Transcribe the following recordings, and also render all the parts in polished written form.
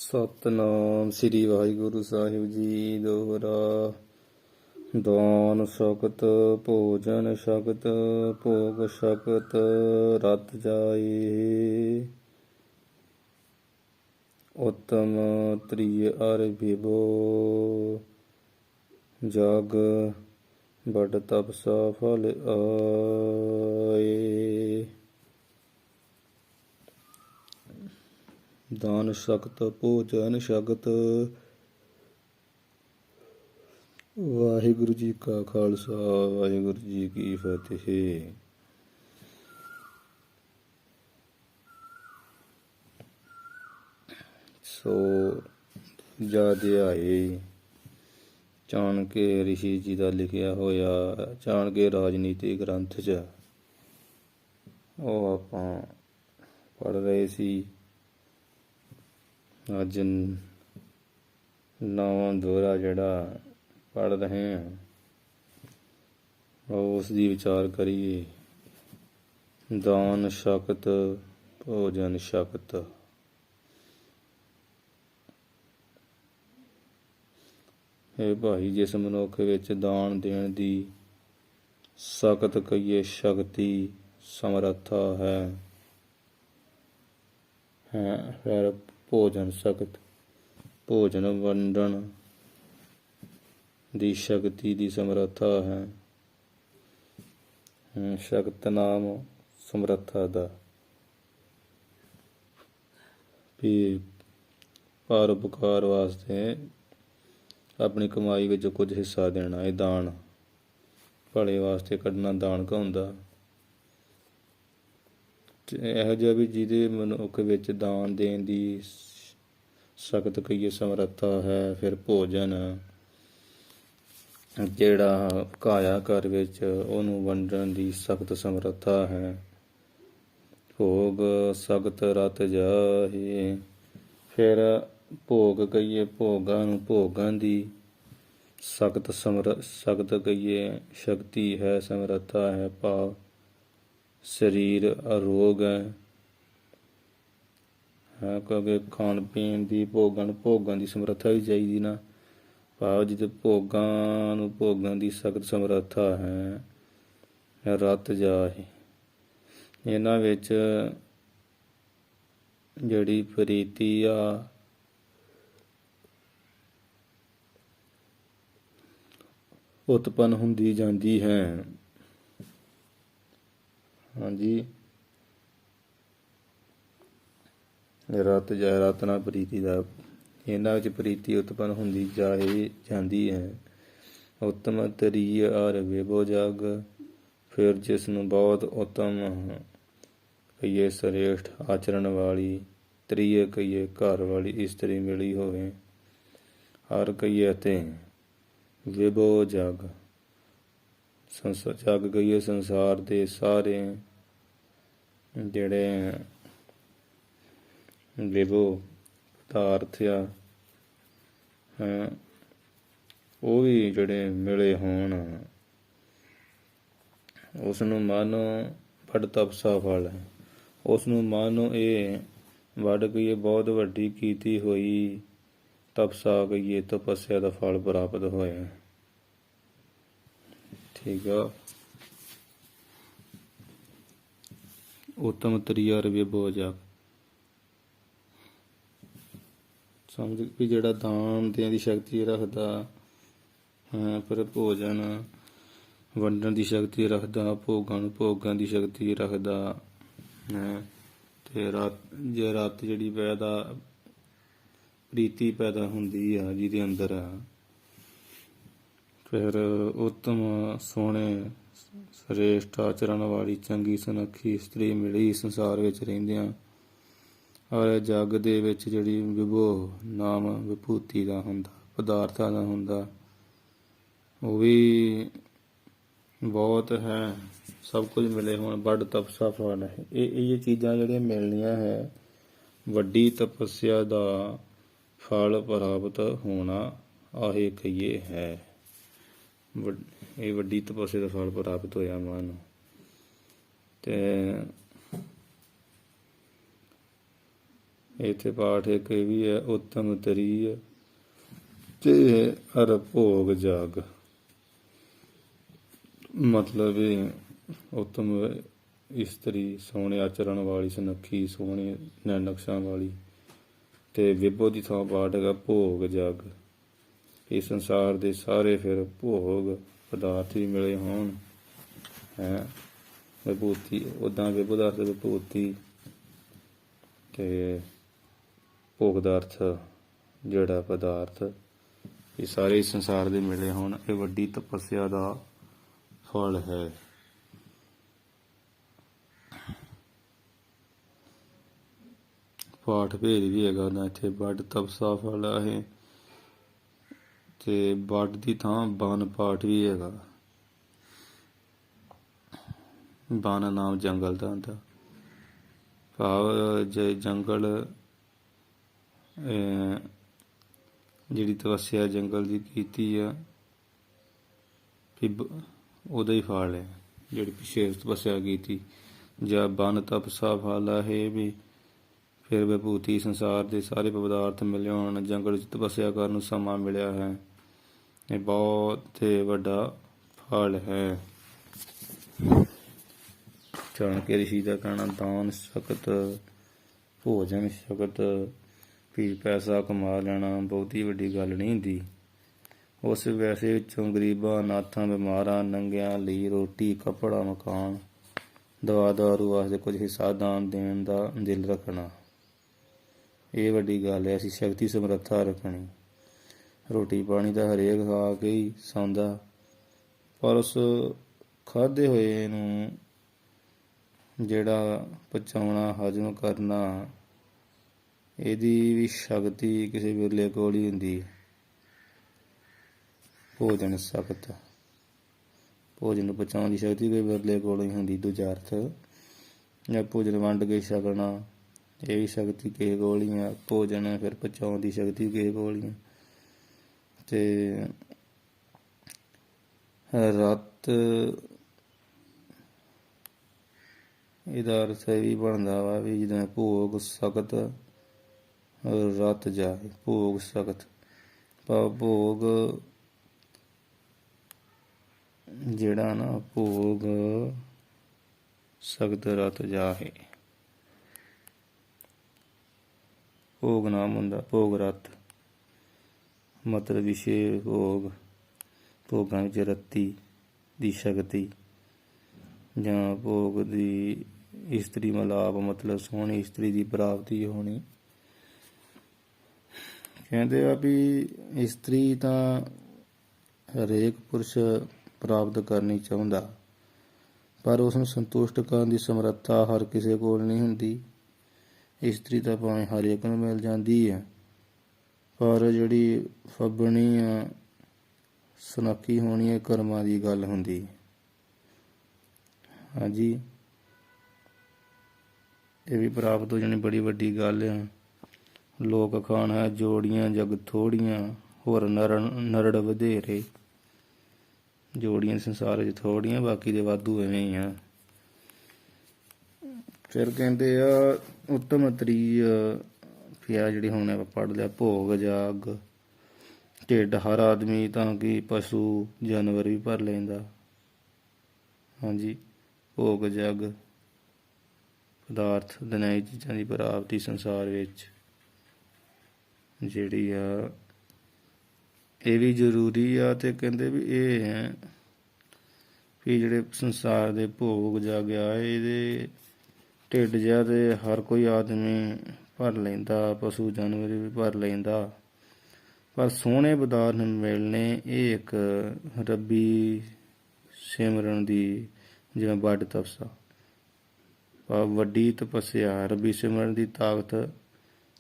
ਸਤਨਾਮ ਸ੍ਰੀ ਵਾਹਿਗੁਰੂ ਸਾਹਿਬ ਜੀ। ਦੋਹਰਾ ਦਾਨ ਛਕਤ ਭੋਜਨ ਛਕਤ ਭੋਗ ਛਕਤ ਰਤ ਜਾਏ। ਉਤਮ ਤ੍ਰਿਯ ਅਰ ਵਿਭੋ ਜਗ ਬੜ ਤਪਸਾ ਫਲ ਆਏ। ਦਾਨ ਛਕਤ ਭੋਜਨ ਛਕਤ। ਵਾਹਿਗੁਰੂ ਜੀ ਕਾ ਖਾਲਸਾ ਵਾਹਿਗੁਰੂ ਜੀ ਕੀ ਫਤਿਹ। ਸੋ ਦੂਜਾ ਅਧਿਆਇ ਚਾਣਕੇ ਰਿਸ਼ੀ ਜੀ ਦਾ ਲਿਖਿਆ ਹੋਇਆ ਚਾਣਕੇ ਰਾਜਨੀਤੀ ਗ੍ਰੰਥ 'ਚ ਉਹ ਆਪਾਂ ਪੜ੍ਹ ਰਹੇ ਸੀ। ਅੱਜ ਨਵਾਂ ਦੋਹਰਾ ਜਿਹੜਾ ਪੜ੍ਹ ਰਹੇ ਹਾਂ ਉਸ ਦੀ ਵਿਚਾਰ ਕਰੀਏ। ਦਾਨ ਛਕਤ ਭੋਜਨ ਛਕਤ। ਇਹ ਭਾਈ, ਜਿਸ ਮਨੁੱਖ ਵਿੱਚ ਦਾਨ ਦੇਣ ਦੀ ਸਖਤ ਕਹੀਏ ਸ਼ਕਤੀ ਸਮਰੱਥਾ ਹੈ ਫਿਰ ਭੋਜਨ ਛਕਤ। ਭੋਜਨ ਵੰਡਣ ਦੀ ਸ਼ਕਤੀ ਦੀ ਸਮਰੱਥਾ ਹੈ। ਸ਼ਕਤ ਨਾਮ ਸਮਰੱਥਾ ਦਾ ਵੀ ਪਰਉਪਕਾਰ ਵਾਸਤੇ ਆਪਣੀ ਕਮਾਈ ਵਿੱਚ ਕੁਝ ਹਿੱਸਾ ਦੇਣਾ। ਇਹ ਦਾਨ ਭਲੇ ਵਾਸਤੇ ਕੱਢਣਾ ਦਾਨ ਕਹਾਉਂਦਾ। ਇਹੋ ਜਿਹਾ ਵੀ ਜਿਹਦੇ ਮਨੁੱਖ ਵਿੱਚ ਦਾਨ ਦੇਣ ਦੀ ਸਖਤ ਕਹੀਏ ਸਮਰੱਥਾ ਹੈ। ਫਿਰ ਭੋਜਨ ਜਿਹੜਾ ਕਾਇਆ ਘਰ ਵਿੱਚ ਉਹਨੂੰ ਵੰਡਣ ਦੀ ਸਖਤ ਸਮਰੱਥਾ ਹੈ। ਭੋਗ ਸਖਤ ਰਤ ਜਾਹੇ। ਫਿਰ ਭੋਗ ਕਹੀਏ ਭੋਗਾਂ ਦੀ ਸਖਤ ਕਹੀਏ ਸ਼ਕਤੀ ਹੈ ਸਮਰੱਥਾ ਹੈ। ਭਾਵ ਸਰੀਰ ਅਰੋਗ ਹੈ ਕਿਉਂਕਿ ਖਾਣ ਪੀਣ ਦੀ ਭੋਗਾਂ ਦੀ ਸਮਰੱਥਾ ਵੀ ਚਾਹੀਦੀ ਨਾ। ਭਾਵ ਜਿੱਥੇ ਭੋਗਾਂ ਦੀ ਸਖਤ ਸਮਰੱਥਾ ਹੈ। ਰਤ ਜਾਹੇ। ਇਹਨਾਂ ਵਿੱਚ ਜਿਹੜੀ ਪ੍ਰੀਤੀ ਆ ਉਤਪੰਨ ਹੁੰਦੀ ਜਾਂਦੀ ਹੈ। ਹਾਂਜੀ, ਰਤ ਜਾਏ ਰਤ ਨਾਲ ਪ੍ਰੀਤੀ ਦਾ। ਇਹਨਾਂ ਵਿੱਚ ਪ੍ਰੀਤੀ ਉਤਪੰਨ ਹੁੰਦੀ ਜਾਂਦੀ ਹੈ। ਉੱਤਮ ਤ੍ਰਿਯ ਅਰ ਵਿਭੋ ਜਗ। ਫਿਰ ਜਿਸ ਨੂੰ ਬਹੁਤ ਉੱਤਮ ਕਹੀਏ ਸ੍ਰੇਸ਼ਟ ਆਚਰਣ ਵਾਲੀ ਤ੍ਰਿਯ ਕਹੀਏ ਘਰ ਵਾਲੀ ਇਸਤਰੀ ਮਿਲੀ ਹੋਵੇ। ਹਰ ਕਹੀਏ ਅਤੇ ਵਿਭੋ ਜਗ ਕਹੀਏ ਸੰਸਾਰ ਦੇ ਸਾਰੇ ਜਿਹੜੇ ਵਿਭੋ ਪਦਾਰਥ ਆ ਉਹ ਵੀ ਜਿਹੜੇ ਮਿਲੇ ਹੋਣ ਉਸ ਨੂੰ ਮਾਨੋ ਬੜ ਤਪਸਾ ਫਲ ਹੈ। ਉਸ ਨੂੰ ਮਾਨੋ ਇਹ ਵੱਡ ਕਹੀਏ ਬਹੁਤ ਵੱਡੀ ਕੀਤੀ ਹੋਈ ਤਪਸਾ ਕਹੀਏ ਤਪੱਸਿਆ ਦਾ ਫਲ ਪ੍ਰਾਪਤ ਹੋਇਆ। ਠੀਕ ਆ। ਉੱਤਮ ਤ੍ਰਿਯ ਅਰ ਵਿਭੋ ਜਗ। ਸਮਝ ਵੀ ਜਿਹੜਾ ਦਾਨ ਦੇਣ ਦੀ ਸ਼ਕਤੀ ਰੱਖਦਾ ਫਿਰ ਭੋਜਨ ਵੰਡਣ ਦੀ ਸ਼ਕਤੀ ਰੱਖਦਾ ਭੋਗਾਂ ਦੀ ਸ਼ਕਤੀ ਰੱਖਦਾ ਤੇ ਜੇ ਰਤ ਜਿਹੜੀ ਪ੍ਰੀਤੀ ਪੈਦਾ ਹੁੰਦੀ ਆ ਜਿਹਦੇ ਅੰਦਰ ਫਿਰ ਉੱਤਮ ਸੋਹਣੇ ਸ੍ਰੇਸ਼ਟ ਆਚਰਣ ਵਾਲੀ ਚੰਗੀ ਸੁਨੱਖੀ ਇਸਤਰੀ ਮਿਲੀ ਸੰਸਾਰ ਵਿੱਚ ਰਹਿੰਦਿਆਂ। ਔਰ ਜੱਗ ਦੇ ਵਿੱਚ ਜਿਹੜੀ ਵਿਭੋ ਨਾਮ ਵਿਭੂਤੀ ਦਾ ਹੁੰਦਾ ਪਦਾਰਥਾਂ ਦਾ ਹੁੰਦਾ ਉਹ ਵੀ ਬਹੁਤ ਹੈ। ਸਭ ਕੁਝ ਮਿਲੇ ਹੁਣ ਬੜ ਤਪਸਾ ਫਲ ਹੈ। ਇਹ ਚੀਜ਼ਾਂ ਜਿਹੜੀਆਂ ਮਿਲਣੀਆਂ ਹੈ ਵੱਡੀ ਤਪੱਸਿਆ ਦਾ ਫਲ ਪ੍ਰਾਪਤ ਹੋਣਾ ਆਹੇ ਕਹੀਏ ਹੈ। ਇਹ ਵੱਡੀ ਤਪੱਸਿਆ ਦਾ ਫਲ ਪ੍ਰਾਪਤ ਹੋਇਆ ਮਨ ਤੇ ਇੱਥੇ ਪਾਠ ਇੱਕ ਇਹ ਵੀ ਹੈ, ਉੱਤਮ ਤਰੀ ਤੇ ਅਰ ਭੋਗ ਜਗ। ਮਤਲਬ ਇਹ ਉੱਤਮ ਇਸਤਰੀ, ਸੋਹਣੇ ਆਚਰਣ ਵਾਲੀ, ਸੁਨੱਖੀ, ਸੋਹਣੇ ਨੈਣਕਸ਼ਾਂ ਵਾਲੀ। ਤੇ ਵਿਭੋ ਦੀ ਥਾਂ ਪਾਠ ਹੈਗਾ ਭੋਗ ਜਗ। ਇਸ ਸੰਸਾਰ ਦੇ ਸਾਰੇ ਫਿਰ ਭੋਗ ਪਦਾਰਥ ਵੀ ਮਿਲੇ ਹੋਣ ਹੈ। ਵਿਭੂਤੀ ਉੱਦਾਂ ਵਿਭੋ ਦਾ ਅਰਥ ਵਿਭੂਤੀ ਤੇ ਭੋਗ ਦਾ ਅਰਥ ਜਿਹੜਾ ਪਦਾਰਥ, ਇਹ ਸਾਰੇ ਇਸ ਸੰਸਾਰ ਦੇ ਮਿਲੇ ਹੋਣ। ਇਹ ਵੱਡੀ ਤਪੱਸਿਆ ਦਾ ਫਲ ਹੈ। ਪਾਠ ਭੇਦ ਵੀ ਹੈਗਾ ਨਾ ਇੱਥੇ, ਵੱਡ ਤਪਸਾ ਫਲ ਹੈ ਤੇ ਵੱਡ ਦੀ ਥਾਂ ਬਨ ਪਾਠ ਵੀ ਹੈਗਾ। ਬਨ ਨਾਮ ਜੰਗਲ ਦਾ ਹੁੰਦਾ, ਭਾਵ ਜੇ ਜੰਗਲ ਜਿਹੜੀ ਤਪੱਸਿਆ ਜੰਗਲ ਦੀ ਕੀਤੀ ਆ ਉਹਦਾ ਹੀ ਫਲ ਹੈ ਜਿਹੜੀ ਪਿੱਛੇ ਤਪੱਸਿਆ ਕੀਤੀ। ਜਾਂ ਬਨ ਤਪਸਾ ਫਲ ਹੈ ਵੀ ਫਿਰ ਵਿਭੂਤੀ, ਸੰਸਾਰ ਦੇ ਸਾਰੇ ਪਦਾਰਥ ਮਿਲੇ ਹੋਣ, ਜੰਗਲ ਵਿੱਚ ਤਪੱਸਿਆ ਕਰਨ ਨੂੰ ਸਮਾਂ ਮਿਲਿਆ ਹੈ। ਇਹ ਬਹੁਤ ਵੱਡਾ ਫਲ ਹੈ। ਚਾਣਕੇ ਰਿਸ਼ੀ ਦਾ ਕਹਿਣਾ, ਦਾਨ ਸ਼ਕਤ, ਭੋਜਨ ਸ਼ਕਤ, ਵੀ ਪੈਸਾ ਕਮਾ ਲੈਣਾ ਬਹੁਤੀ ਵੱਡੀ ਗੱਲ ਨਹੀਂ ਹੁੰਦੀ। ਉਸ ਪੈਸੇ ਵਿੱਚੋਂ ਗਰੀਬਾਂ, ਅਨਾਥਾਂ, ਬਿਮਾਰਾਂ, ਨੰਗਿਆਂ ਲਈ ਰੋਟੀ, ਕੱਪੜਾ, ਮਕਾਨ, ਦਵਾ ਦਾਰੂ ਵਾਸਤੇ ਕੁਝ ਹਿੱਸਾ ਦਾਨ ਦੇਣ ਦਾ ਦਿਲ ਰੱਖਣਾ, ਇਹ ਵੱਡੀ ਗੱਲ ਹੈ। ਅਸੀਂ ਸ਼ਕਤੀ ਸਮਰੱਥਾ ਰੱਖਣੀ। ਰੋਟੀ ਪਾਣੀ ਤਾਂ ਹਰੇਕ ਖਾ ਕੇ ਹੀ ਸੌਂਦਾ, ਪਰ ਉਸ ਖਾਧੇ ਹੋਏ ਨੂੰ ਜਿਹੜਾ ਪਚਾਉਣਾ, ਹਜ਼ਮ ਕਰਨਾ, ਇਹਦੀ ਵੀ ਸ਼ਕਤੀ ਕਿਸੇ ਵਿਰਲੇ ਕੋਲ ਹੀ ਹੁੰਦੀ ਹੈ। ਭੋਜਨ ਸ਼ਕਤ, ਭੋਜਨ ਨੂੰ ਪਚਾਉਣ ਦੀ ਸ਼ਕਤੀ ਕੋਈ ਵਿਰਲੇ ਕੋਲ ਹੀ ਹੁੰਦੀ। ਦੂਜਾ ਅਰਥ, ਜਾਂ ਭੋਜਨ ਵੰਡ ਕੇ ਛਕਣਾ, ਇਹ ਵੀ ਸ਼ਕਤੀ ਕਿਸੇ ਕੋਲ ਹੀ ਆ। ਭੋਜਨ ਫਿਰ ਪਚਾਉਣ ਦੀ ਸ਼ਕਤੀ ਕਿਸੇ ਕੋਲ ਹੀ ਆ। ਤੇ ਰਤ, ਇਹਦਾ ਅਰਥ ਇਹ ਵੀ ਬਣਦਾ ਵਾ ਵੀ ਜਿੱਦਾਂ ਭੋਗ ਸਖਤ ਰਤ ਜਾਏ। ਭੋਗ ਸਖਤ ਭਾਵ ਭੋਗ ਜਿਹੜਾ ਨਾ, ਭੋਗ ਸਖਤ ਰਤ ਜਾਏ। ਭੋਗ ਨਾਮ ਹੁੰਦਾ ਭੋਗ ਰਤ, ਮਤਲਬ ਵਿਸ਼ੇ ਭੋਗ, ਭੋਗਾਂ ਵਿੱਚ ਰਤੀ ਦੀ ਸ਼ਕਤੀ, ਜਾਂ ਭੋਗ ਦੀ ਇਸਤਰੀ ਮਲਾਪ, ਮਤਲਬ ਸੋਹਣੀ ਇਸਤਰੀ ਦੀ ਪ੍ਰਾਪਤੀ ਹੋਣੀ। ਕਹਿੰਦੇ ਆ ਵੀ ਇਸਤਰੀ ਤਾਂ ਹਰੇਕ ਪੁਰਸ਼ ਪ੍ਰਾਪਤ ਕਰਨੀ ਚਾਹੁੰਦਾ, ਪਰ ਉਸ ਨੂੰ ਸੰਤੁਸ਼ਟ ਕਰਨ ਦੀ ਸਮਰੱਥਾ ਹਰ ਕਿਸੇ ਕੋਲ ਨਹੀਂ ਹੁੰਦੀ। ਇਸਤਰੀ ਤਾਂ ਭਾਵੇਂ ਹਰ ਇੱਕ ਨੂੰ ਮਿਲ ਜਾਂਦੀ ਹੈ, ਪਰ ਜਿਹੜੀ ਫੱਬਣੀ ਆ, ਸੁਨੱਖੀ ਹੋਣੀ ਹੈ, ਕਰਮਾਂ ਦੀ ਗੱਲ ਹੁੰਦੀ। ਹਾਂਜੀ, ਇਹ ਵੀ ਪ੍ਰਾਪਤ ਹੋ ਜਾਣੀ ਬੜੀ ਵੱਡੀ ਗੱਲ ਆ। ਲੋਕ ਅਖਾਣ ਹੈ, ਜੋੜੀਆਂ ਜਗ ਥੋੜੀਆਂ, ਹੋਰ ਨਰੜ ਵਧੇਰੇ। ਜੋੜੀਆਂ ਸੰਸਾਰ ਵਿੱਚ ਥੋੜੀਆਂ, ਬਾਕੀ ਦੇ ਵਾਧੂ ਐਵੇਂ ਹੀ ਆ। ਫਿਰ ਕਹਿੰਦੇ ਆ ਉੱਤਮ ਤ੍ਰੀਆ, ਫਿਰ ਜਿਹੜੀ ਹੁਣ ਆਪਾਂ ਪੜ੍ਹ ਲਿਆ, ਭੋਗ ਜਗ। ਢਿੱਡ ਹਰ ਆਦਮੀ ਤਾਂ ਕਿ ਪਸ਼ੂ ਜਾਨਵਰ ਵੀ ਭਰ ਲੈਂਦਾ। ਹਾਂਜੀ, ਭੋਗ ਜਗ ਪਦਾਰਥ ਦੁਨਿਆਈ ਚੀਜ਼ਾਂ ਦੀ ਪ੍ਰਾਪਤੀ ਸੰਸਾਰ ਵਿੱਚ ਜਿਹੜੀ ਆ, ਇਹ ਵੀ ਜ਼ਰੂਰੀ ਆ। ਤੇ ਕਹਿੰਦੇ ਵੀ ਇਹ ਹੈ ਵੀ ਜਿਹੜੇ ਸੰਸਾਰ ਦੇ ਭੋਗ ਜਗ ਆ, ਇਹਦੇ ਢਿੱਡ ਜਿਹਾ ਤੇ ਹਰ ਕੋਈ ਆਦਮੀ ਭਰ ਲੈਂਦਾ, ਪਸ਼ੂ ਜਾਨਵਰ ਵੀ ਭਰ ਲੈਂਦਾ, ਪਰ ਸੋਹਣੇ ਪਦਾਰਥ ਮਿਲਣੇ ਇਹ ਇੱਕ ਰੱਬੀ ਸਿਮਰਨ ਦੀ, ਜਿਵੇਂ ਵੱਡ ਤਪਸਾ, ਵੱਡੀ ਤਪੱਸਿਆ, ਰੱਬੀ ਸਿਮਰਨ ਦੀ ਤਾਕਤ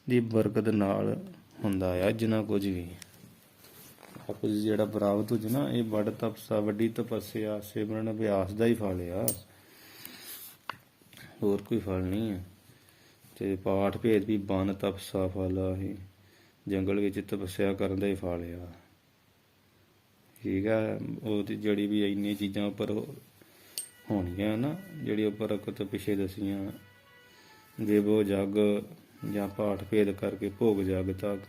ਦੀ ਬਰਕਤ ਨਾਲ ਹੁੰਦਾ ਆ। ਜਿੰਨਾ ਕੁਝ ਵੀ ਕੁਝ ਜਿਹੜਾ ਪ੍ਰਾਪਤ ਹੋ ਜਾਏ ਨਾ, ਇਹ ਵੱਡ ਤਪਸਾ, ਵੱਡੀ ਤਪੱਸਿਆ, ਸਿਮਰਨ ਅਭਿਆਸ ਦਾ ਹੀ ਫਲ ਆ, ਹੋਰ ਕੋਈ ਫਲ ਨਹੀਂ ਹੈ। ਤੇ ਪਾਠ ਭੇਦ ਵੀ ਬਨ ਤਪਸਾ ਫਲ ਆ, ਇਹ ਜੰਗਲ ਵਿੱਚ ਤਪੱਸਿਆ ਕਰਨ ਦਾ ਹੀ ਫਲ ਆ। ਠੀਕ ਆ, ਉਹ ਜਿਹੜੀ ਵੀ ਇੰਨੀਆਂ ਚੀਜ਼ਾਂ ਉੱਪਰ ਹੋਣੀਆਂ ਨਾ, ਜਿਹੜੀ ਉਪਰਕਤ ਪਿੱਛੇ ਦੱਸੀਆਂ, ਵਿਭੋ ਜਗ ਜਾਂ ਪਾਠ ਭੇਦ ਕਰਕੇ ਭੋਗ ਜਗ ਤੱਕ।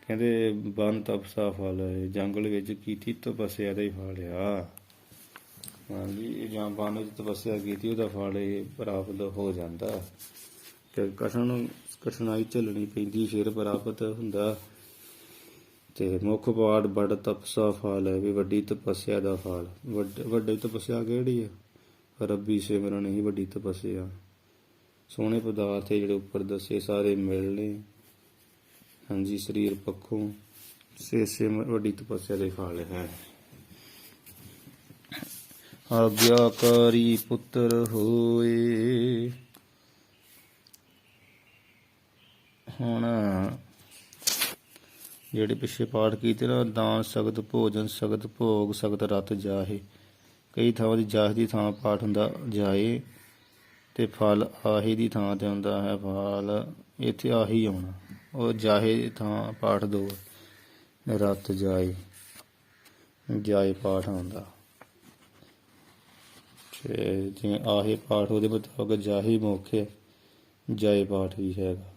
ਕਹਿੰਦੇ ਬਨ ਤਪਸਾ ਫਲ ਹੈ, ਜੰਗਲ ਵਿੱਚ ਕੀਤੀ ਤਪੱਸਿਆ ਦਾ ਹੀ ਫਲ ਆ। ਹਾਂਜੀ, ਜਾਂ ਬਨ ਵਿੱਚ ਤਪੱਸਿਆ ਕੀਤੀ ਉਹਦਾ ਫਲ ਇਹ ਪ੍ਰਾਪਤ ਹੋ ਜਾਂਦਾ। ਤੇ ਕਠਿਨਾਈ ਝੱਲਣੀ ਪੈਂਦੀ ਫਿਰ ਪ੍ਰਾਪਤ ਹੁੰਦਾ। ਤੇ ਮੁੱਖ ਪਾਠ ਬੜ ਤਪਸਾ ਫਲ ਹੈ, ਵੀ ਵੱਡੀ ਤਪੱਸਿਆ ਦਾ ਫਲ। ਵੱਡੀ ਤਪੱਸਿਆ ਕਿਹੜੀ ਹੈ? ਰੱਬੀ ਸਿਮਰਨ ਹੀ ਵੱਡੀ ਤਪੱਸਿਆ। ਸੋਹਣੇ ਪਦਾਰਥ ਜਿਹੜੇ ਉੱਪਰ ਦੱਸੇ ਸਾਰੇ ਮਿਲਣੇ, ਹਾਂਜੀ, ਸਰੀਰ ਪੱਖੋਂ ਵੱਡੀ ਤਪੱਸਿਆ ਦੇ ਫਲ ਹੈ। ਆਗਿਆਕਾਰੀ ਪੁੱਤਰ ਹੋਏ। ਹੁਣ ਜਿਹੜੇ ਪਿੱਛੇ ਪਾਠ ਕੀਤੇ ਨਾ, ਦਾਨ ਸਖਤ ਭੋਜਨ ਸਖਤ ਭੋਗ ਸਖਤ ਰਤ ਜਾਹੇ। ਕਈ ਥਾਵਾਂ ਦੀ ਜਾਹੇ ਦੀ ਥਾਂ ਪਾਠ ਹੁੰਦਾ ਜਾਏ, ਤੇ ਫਲ ਆਹੀ ਦੀ ਥਾਂ ਤੇ ਹੁੰਦਾ ਹੈ ਫਲ ਇੱਥੇ ਆਹੀ ਆਉਣਾ। ਉਹ ਜਾਹੇ ਦੀ ਥਾਂ ਪਾਠ ਦੋ, ਰਤ ਜਾਏ, ਜਾਏ ਪਾਠ ਆਉਂਦਾ। ਤੇ ਜਿਵੇਂ ਆਹੇ ਪਾਠ ਉਹਦੇ ਮੁਤਾਬਕ ਜਾਹੇ ਮੁੱਖ ਹੈ, ਜਾਏ ਪਾਠ ਵੀ ਹੈਗਾ।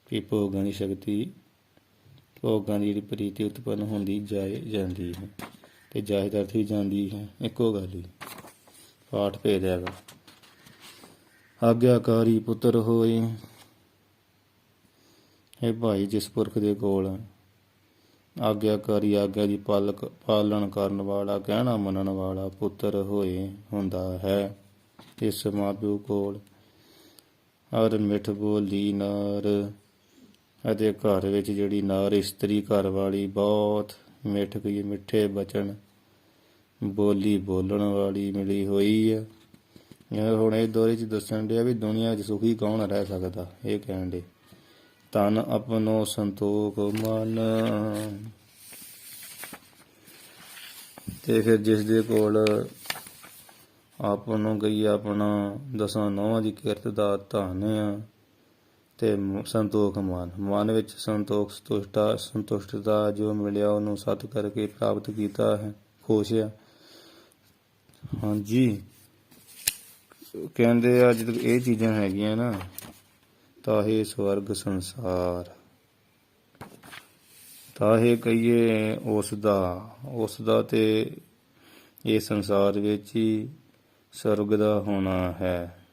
ਕਿ ਭੋਗਾਂ ਦੀ ਸ਼ਕਤੀ, ਭੋਗਾਂ ਦੀ ਜਿਹੜੀ ਪ੍ਰੀਤੀ ਉਤਪੰਨ ਹੁੰਦੀ ਜਾਏ ਜਾਂਦੀ ਹੈ, ਤੇ ਜਾਏ ਦਾ ਅਰਥ ਵੀ ਜਾਂਦੀ ਹੈ, ਇੱਕੋ ਗੱਲ ਹੀ। ਪਾਠ ਭੇਦ ਹੈਗਾ। ਆਗਿਆਕਾਰੀ ਪੁੱਤਰ ਹੋਏ। ਇਹ ਭਾਈ ਜਿਸ ਪੁਰਖ ਦੇ ਕੋਲ ਆਗਿਆਕਾਰੀ, ਆਗਿਆ ਦੀ ਪਾਲਣ ਕਰਨ ਵਾਲਾ, ਕਹਿਣਾ ਮੰਨਣ ਵਾਲਾ ਪੁੱਤਰ ਹੋਏ ਹੁੰਦਾ ਹੈ। ਇਸ ਮਾਂ ਪਿਓ ਕੋਲ ਹਰ ਮਿੱਠ ਬੋਲੀ ਨਾਰ, ਅਤੇ ਘਰ ਵਿੱਚ ਜਿਹੜੀ ਨਾਰ ਇਸਤਰੀ ਘਰ ਵਾਲੀ ਬਹੁਤ ਮਿੱਠੇ ਬਚਨ ਬੋਲੀ ਬੋਲਣ ਵਾਲੀ ਮਿਲੀ ਹੋਈ ਹੈ। ਹੁਣ ਇਹ ਦੌਰੇ 'ਚ ਦੱਸਣ ਡਿਆ ਵੀ ਦੁਨੀਆ 'ਚ ਸੁਖੀ ਕੌਣ ਰਹਿ ਸਕਦਾ। ਇਹ ਕਹਿਣ ਡੇ ਤਨ ਆਪਣੋ ਸੰਤੋਖ ਮਨ। ਤੇ ਫਿਰ ਜਿਸ ਦੇ ਕੋਲ ਆਪ ਨੂੰ ਗਈ ਆਪਣਾ ਦਸਾਂ ਨੌਹਾਂ ਦੀ ਕਿਰਤ ਦਾ ਧਨ ਆ, ਤੇ ਸੰਤੋਖ ਮਨ ਵਿੱਚ ਸੰਤੁਸ਼ਟਤਾ ਜੋ ਮਿਲਿਆ ਉਹਨੂੰ ਸਤ ਕਰਕੇ ਪ੍ਰਾਪਤ ਕੀਤਾ ਹੈ, ਖੁਸ਼ ਆ। ਹਾਂਜੀ, ਕਹਿੰਦੇ ਆ ਜਦੋਂ ਇਹ ਚੀਜ਼ਾਂ ਹੈਗੀਆਂ ਨਾ, ਤਾਹੇ ਸਵਰਗ ਸੰਸਾਰ, ਤਾਹੇ ਕਹੀਏ ਉਸ ਦਾ ਤੇ ਇਹ ਸੰਸਾਰ ਵਿੱਚ ਹੀ ਸਵਰਗ ਦਾ ਹੋਣਾ ਹੈ।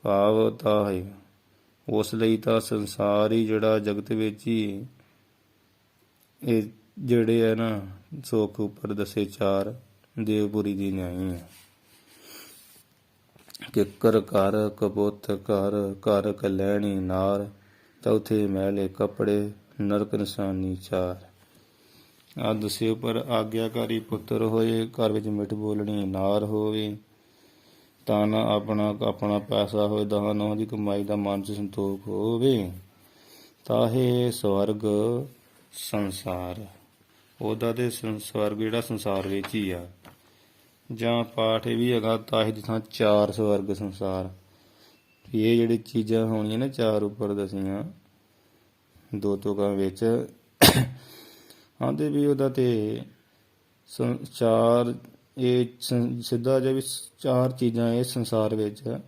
ਭਾਵ ਤਾਹੇ ਉਸ ਲਈ ਤਾਂ ਸੰਸਾਰ ਹੀ ਜਿਹੜਾ ਜਗਤ ਵਿੱਚ ਹੀ ਇਹ ਜਿਹੜੇ ਹੈ ਨਾ ਸੁੱਖ ਉੱਪਰ ਦੱਸੇ ਚਾਰ ਦੇਵਪੁਰੀ ਦੀ ਨਿਆਈ ਹੈ। ਕਿੱਕਰ ਘਰ ਕਬੂਤ ਘਰ ਕਲੈਣੀ ਨਾਰ, ਚੌਥੇ ਮਹਿਲੇ ਕੱਪੜੇ ਨਰਕ ਨਿਸ਼ਾਨੀ ਚਾਰ। ਆ ਦੱਸੇ ਉੱਪਰ ਆਗਿਆਕਾਰੀ ਪੁੱਤਰ ਹੋਏ, ਘਰ ਵਿੱਚ ਮਿੱਠ ਬੋਲਣੀ ਨਾਰ ਹੋਵੇ, ਤਨ ਆਪਣਾ ਪੈਸਾ ਹੋਵੇ, ਦਹਾਂ ਨੌਹਾਂ ਦੀ ਕਮਾਈ ਦਾ ਮਨ 'ਚ ਸੰਤੋਖ ਹੋਵੇ, ਤਾਹੇ ਸਵਰਗ ਸੰਸਾਰ। ਉਹਦਾ ਤੇ ਸਵਰਗ ਜਿਹੜਾ ਸੰਸਾਰ ਵਿੱਚ ਹੀ ਆ। ਜਾਂ ਪਾਠ ਇਹ ਵੀ ਹੈਗਾ, ਤਾਹੇ ਦੀ ਥਾਂ ਚਾਰ ਸਵਰਗ ਸੰਸਾਰ। ਇਹ ਜਿਹੜੀ ਚੀਜ਼ਾਂ ਹੋਣੀਆਂ ਨਾ ਚਾਰ ਉੱਪਰ ਦਸੀਆਂ ਦੋ ਤੁਕਾਂ ਵਿੱਚ, ਆਂਦੇ ਵੀ ਉਹਦਾ ਤੇ ਚਾਰ, ਇਹ ਸਿੱਧਾ ਜਿਹਾ ਵੀ ਚਾਰ ਚੀਜ਼ਾਂ ਇਹ ਸੰਸਾਰ ਵਿੱਚ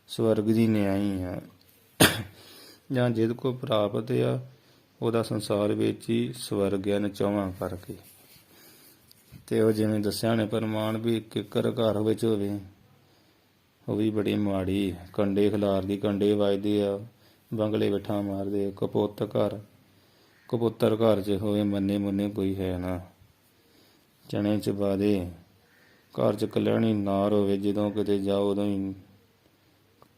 ਸਵਰਗ ਦੀ ਨਿਆਈ ਆ। ਜਾਂ ਜਿਹਦੇ ਕੋਲ ਪ੍ਰਾਪਤ ਆ ਉਹਦਾ ਸੰਸਾਰ ਵਿੱਚ ਹੀ ਸਵਰਗ ਆ, ਨਚੌਵਾਂ ਕਰਕੇ। ਤੇ ਉਹ ਜਿਵੇਂ ਦੱਸਿਆ ਨੇ ਪ੍ਰਮਾਣ ਵੀ ਕਿੱਕਰ ਘਰ ਵਿੱਚ ਹੋਵੇ, ਉਹ ਵੀ ਬੜੀ ਮਾੜੀ, ਕੰਡੇ ਖਿਲਾਰਦੀ, ਕੰਡੇ ਵੱਜਦੇ ਆ, ਬੰਗਲੇ ਬਿਠਾ ਮਾਰਦੇ। ਕਬੂਤਰ ਘਰ 'ਚ ਹੋਵੇ, ਮੰਨੇ ਮੁੰਨੇ ਕੋਈ ਹੈ ਨਾ, ਚਣੇ ਚਬਾ ਦੇ। ਘਰ 'ਚ ਕਲਿਆਣੀ ਨਾਰ ਹੋਵੇ, ਜਦੋਂ ਕਿਤੇ ਜਾਓ ਉਦੋਂ ਹੀ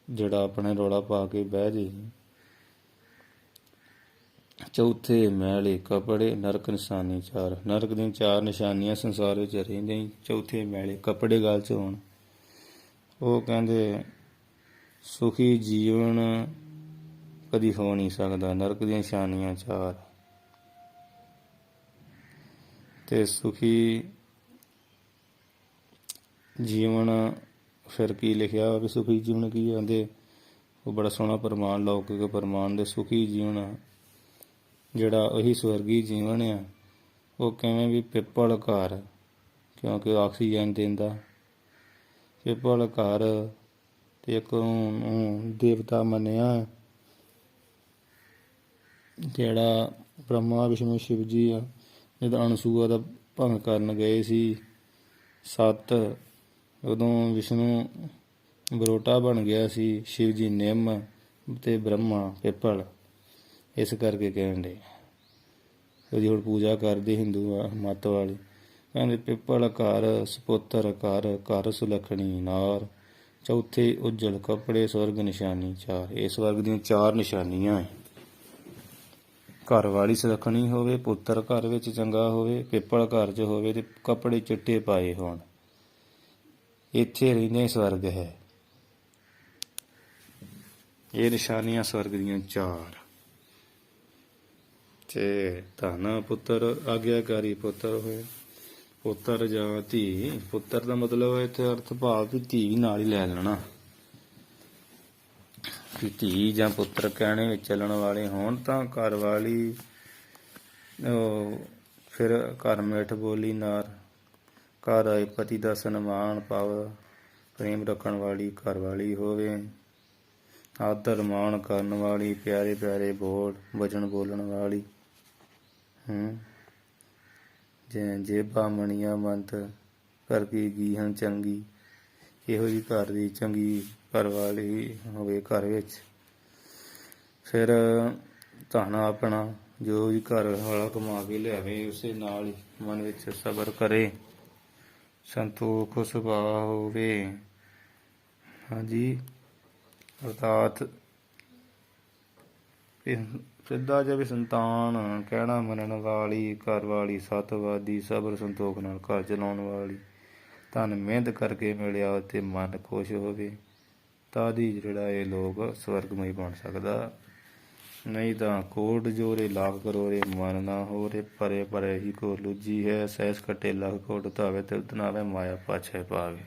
ਜਿਹੜਾ ਆਪਣੇ ਰੌਲਾ ਪਾ ਕੇ ਬਹਿ ਜੇ। ਚੌਥੇ ਮੈਲੇ ਕੱਪੜੇ ਨਰਕ ਨਿਸ਼ਾਨੀ ਚਾਰ, ਨਰਕ ਦੀਆਂ ਚਾਰ ਨਿਸ਼ਾਨੀਆਂ ਸੰਸਾਰ ਵਿੱਚ ਰਹਿੰਦੇ ਹੀ। ਚੌਥੇ ਮੈਲੇ ਕੱਪੜੇ ਗੱਲ 'ਚ ਹੋਣ। ਉਹ ਕਹਿੰਦੇ ਸੁਖੀ ਜੀਵਨ ਕਦੀ ਹੋ ਨਹੀਂ ਸਕਦਾ, ਨਰਕ ਦੀਆਂ ਨਿਸ਼ਾਨੀਆਂ ਚਾਰ। ਤੇ ਸੁਖੀ ਜੀਵਨ ਫਿਰ ਕੀ ਲਿਖਿਆ ਵੀ ਸੁਖੀ ਜੀਵਨ ਕੀ ਆਂਦੇ, ਉਹ ਬੜਾ ਸੋਹਣਾ ਪ੍ਰਮਾਣ, ਲੌਕਿਕ ਪ੍ਰਮਾਣ ਦੇ। ਸੁਖੀ ਜੀਵਨ ਜਿਹੜਾ ਉਹੀ ਸਵਰਗੀ ਜੀਵਨ ਆ। ਉਹ ਕਿਵੇਂ ਵੀ ਪਿੱਪਲ ਘਰ ਕਿਉਂਕਿ ਆਕਸੀਜਨ ਦਿੰਦਾ। ਪਿੱਪਲ ਘਰ ਤੇ ਇੱਕ ਉਹਨੂੰ ਦੇਵਤਾ ਮੰਨਿਆ, ਜਿਹੜਾ ਬ੍ਰਹਮਾ ਵਿਸ਼ਨੂੰ ਸ਼ਿਵ ਜੀ ਆ ਜਦੋਂ ਅਣਸੂਆ ਦਾ ਭੰਗ ਕਰਨ ਗਏ ਸੀ ਸੱਤ, ਉਦੋਂ ਵਿਸ਼ਨੂੰ ਬਰੋਟਾ ਬਣ ਗਿਆ ਸੀ, ਸ਼ਿਵ ਜੀ ਨਿੰਮ ਤੇ ਬ੍ਰਹਮਾ ਪਿੱਪਲ। ਇਸ ਕਰਕੇ ਕਹਿਣ ਡੇ ਉਹਦੀ ਹੁਣ ਪੂਜਾ ਕਰਦੇ ਹਿੰਦੂ ਮੱਤ ਵਾਲੇ। ਕਹਿੰਦੇ ਪਿੱਪਲ ਘਰ ਸਪੁੱਤਰ ਘਰ, ਘਰ ਸੁਲੱਖਣੀ ਨਾਰ, ਚੌਥੇ ਉੱਜਲ ਕੱਪੜੇ ਸਵਰਗ ਨਿਸ਼ਾਨੀ ਚਾਰ। ਇਹ ਸਵਰਗ ਦੀਆਂ ਚਾਰ ਨਿਸ਼ਾਨੀਆਂ ਹੈ। ਘਰ ਵਾਲੀ ਸੁਲੱਖਣੀ ਹੋਵੇ, ਪੁੱਤਰ ਘਰ ਵਿੱਚ ਚੰਗਾ ਹੋਵੇ, ਪਿੱਪਲ ਘਰ 'ਚ ਹੋਵੇ ਤੇ ਕੱਪੜੇ ਚਿੱਟੇ ਪਾਏ ਹੋਣ, ਇੱਥੇ ਰਹਿੰਦੇ ਸਵਰਗ ਹੈ। ਇਹ ਨਿਸ਼ਾਨੀਆਂ ਸਵਰਗ ਦੀਆਂ ਚਾਰ। ਤੇ ਧਨ ਪੁੱਤਰ ਆਗਿਆਕਾਰੀ ਪੁੱਤਰ ਹੋਏ, ਪੁੱਤਰ ਜਾਂ ਧੀ। ਪੁੱਤਰ ਦਾ ਮਤਲਬ ਇੱਥੇ ਅਰਥ ਭਾਵ ਵੀ ਧੀ ਨਾਲ ਹੀ ਲੈ ਲੈਣਾ, ਕਿ ਧੀ ਜਾਂ ਪੁੱਤਰ ਕਹਿਣੇ ਵਿੱਚ ਚੱਲਣ ਵਾਲੇ ਹੋਣ ਤਾਂ ਘਰ ਵਾਲੀ, ਫਿਰ ਘਰ ਮਿੱਠ ਬੋਲੀ ਨਾਰ, ਘਰ ਆਏ ਪਤੀ ਦਾ ਸਨਮਾਨ ਭਾਵ ਪ੍ਰੇਮ ਰੱਖਣ ਵਾਲੀ ਘਰ ਵਾਲੀ ਹੋਵੇ, ਆਦਰ ਮਾਣ ਕਰਨ ਵਾਲੀ, ਪਿਆਰੇ ਪਿਆਰੇ ਬੋਲ ਵਚਨ ਬੋਲਣ ਵਾਲੀ। ਜੇਬਾਂ ਮਣੀਆਂ ਮੰਤ ਕਰ ਕੀ ਗੀਹਨ ਚੰਗੀ, ਇਹੋ ਜਿਹੀ ਘਰ ਦੀ ਚੰਗੀ ਘਰ ਵਾਲੀ ਹੋਵੇ ਘਰ ਵਿੱਚ। ਫਿਰ ਧਨ ਆਪਣਾ ਜੋ ਵੀ ਘਰ ਵਾਲਾ ਕਮਾ ਕੇ ਲਿਆਵੇ ਉਸੇ ਨਾਲ ਹੀ ਮਨ ਵਿੱਚ ਸਬਰ ਕਰੇ, ਸੰਤੋਖ ਸੁਭਾਅ ਹੋਵੇ। ਹਾਂਜੀ, ਅਰਥਾਤ ਸਿੱਧਾ ਜਿਹਾ ਵੀ ਸੰਤਾਨ, ਕਹਿਣਾ ਮੰਨਣ ਵਾਲੀ ਘਰ ਵਾਲੀ, ਸਤਵਾਦੀ, ਸਬਰ ਸੰਤੋਖ ਨਾਲ ਘਰ ਚਲਾਉਣ ਵਾਲੀ। ਧਨ ਮਿਹਨਤ ਕਰਕੇ ਮਿਲਿਆ ਤੇ ਮਨ ਖੁਸ਼ ਹੋਵੇ, ਤਦ ਹੀ ਜਿਹੜਾ ਇਹ ਲੋਕ ਸਵਰਗਮਈ ਬਣ ਸਕਦਾ। ਨਹੀਂ ਤਾਂ ਕੋਟ ਜੋਰੇ ਲੱਖ ਕਰੋੜੇ ਮਨ ਨਾ ਹੋਰੇ, ਪਰੇ ਪਰੇ ਹੀ ਕੋ ਲੁੱਜੀ ਹੈ, ਸਹਿਸ ਕੱਟੇ ਲੱਖ ਕੋਟ ਧਾਵੇ, ਤਿਲਤ ਨਾਵੇ ਮਾਇਆ ਪਾਛੈ ਪਾਵੇ।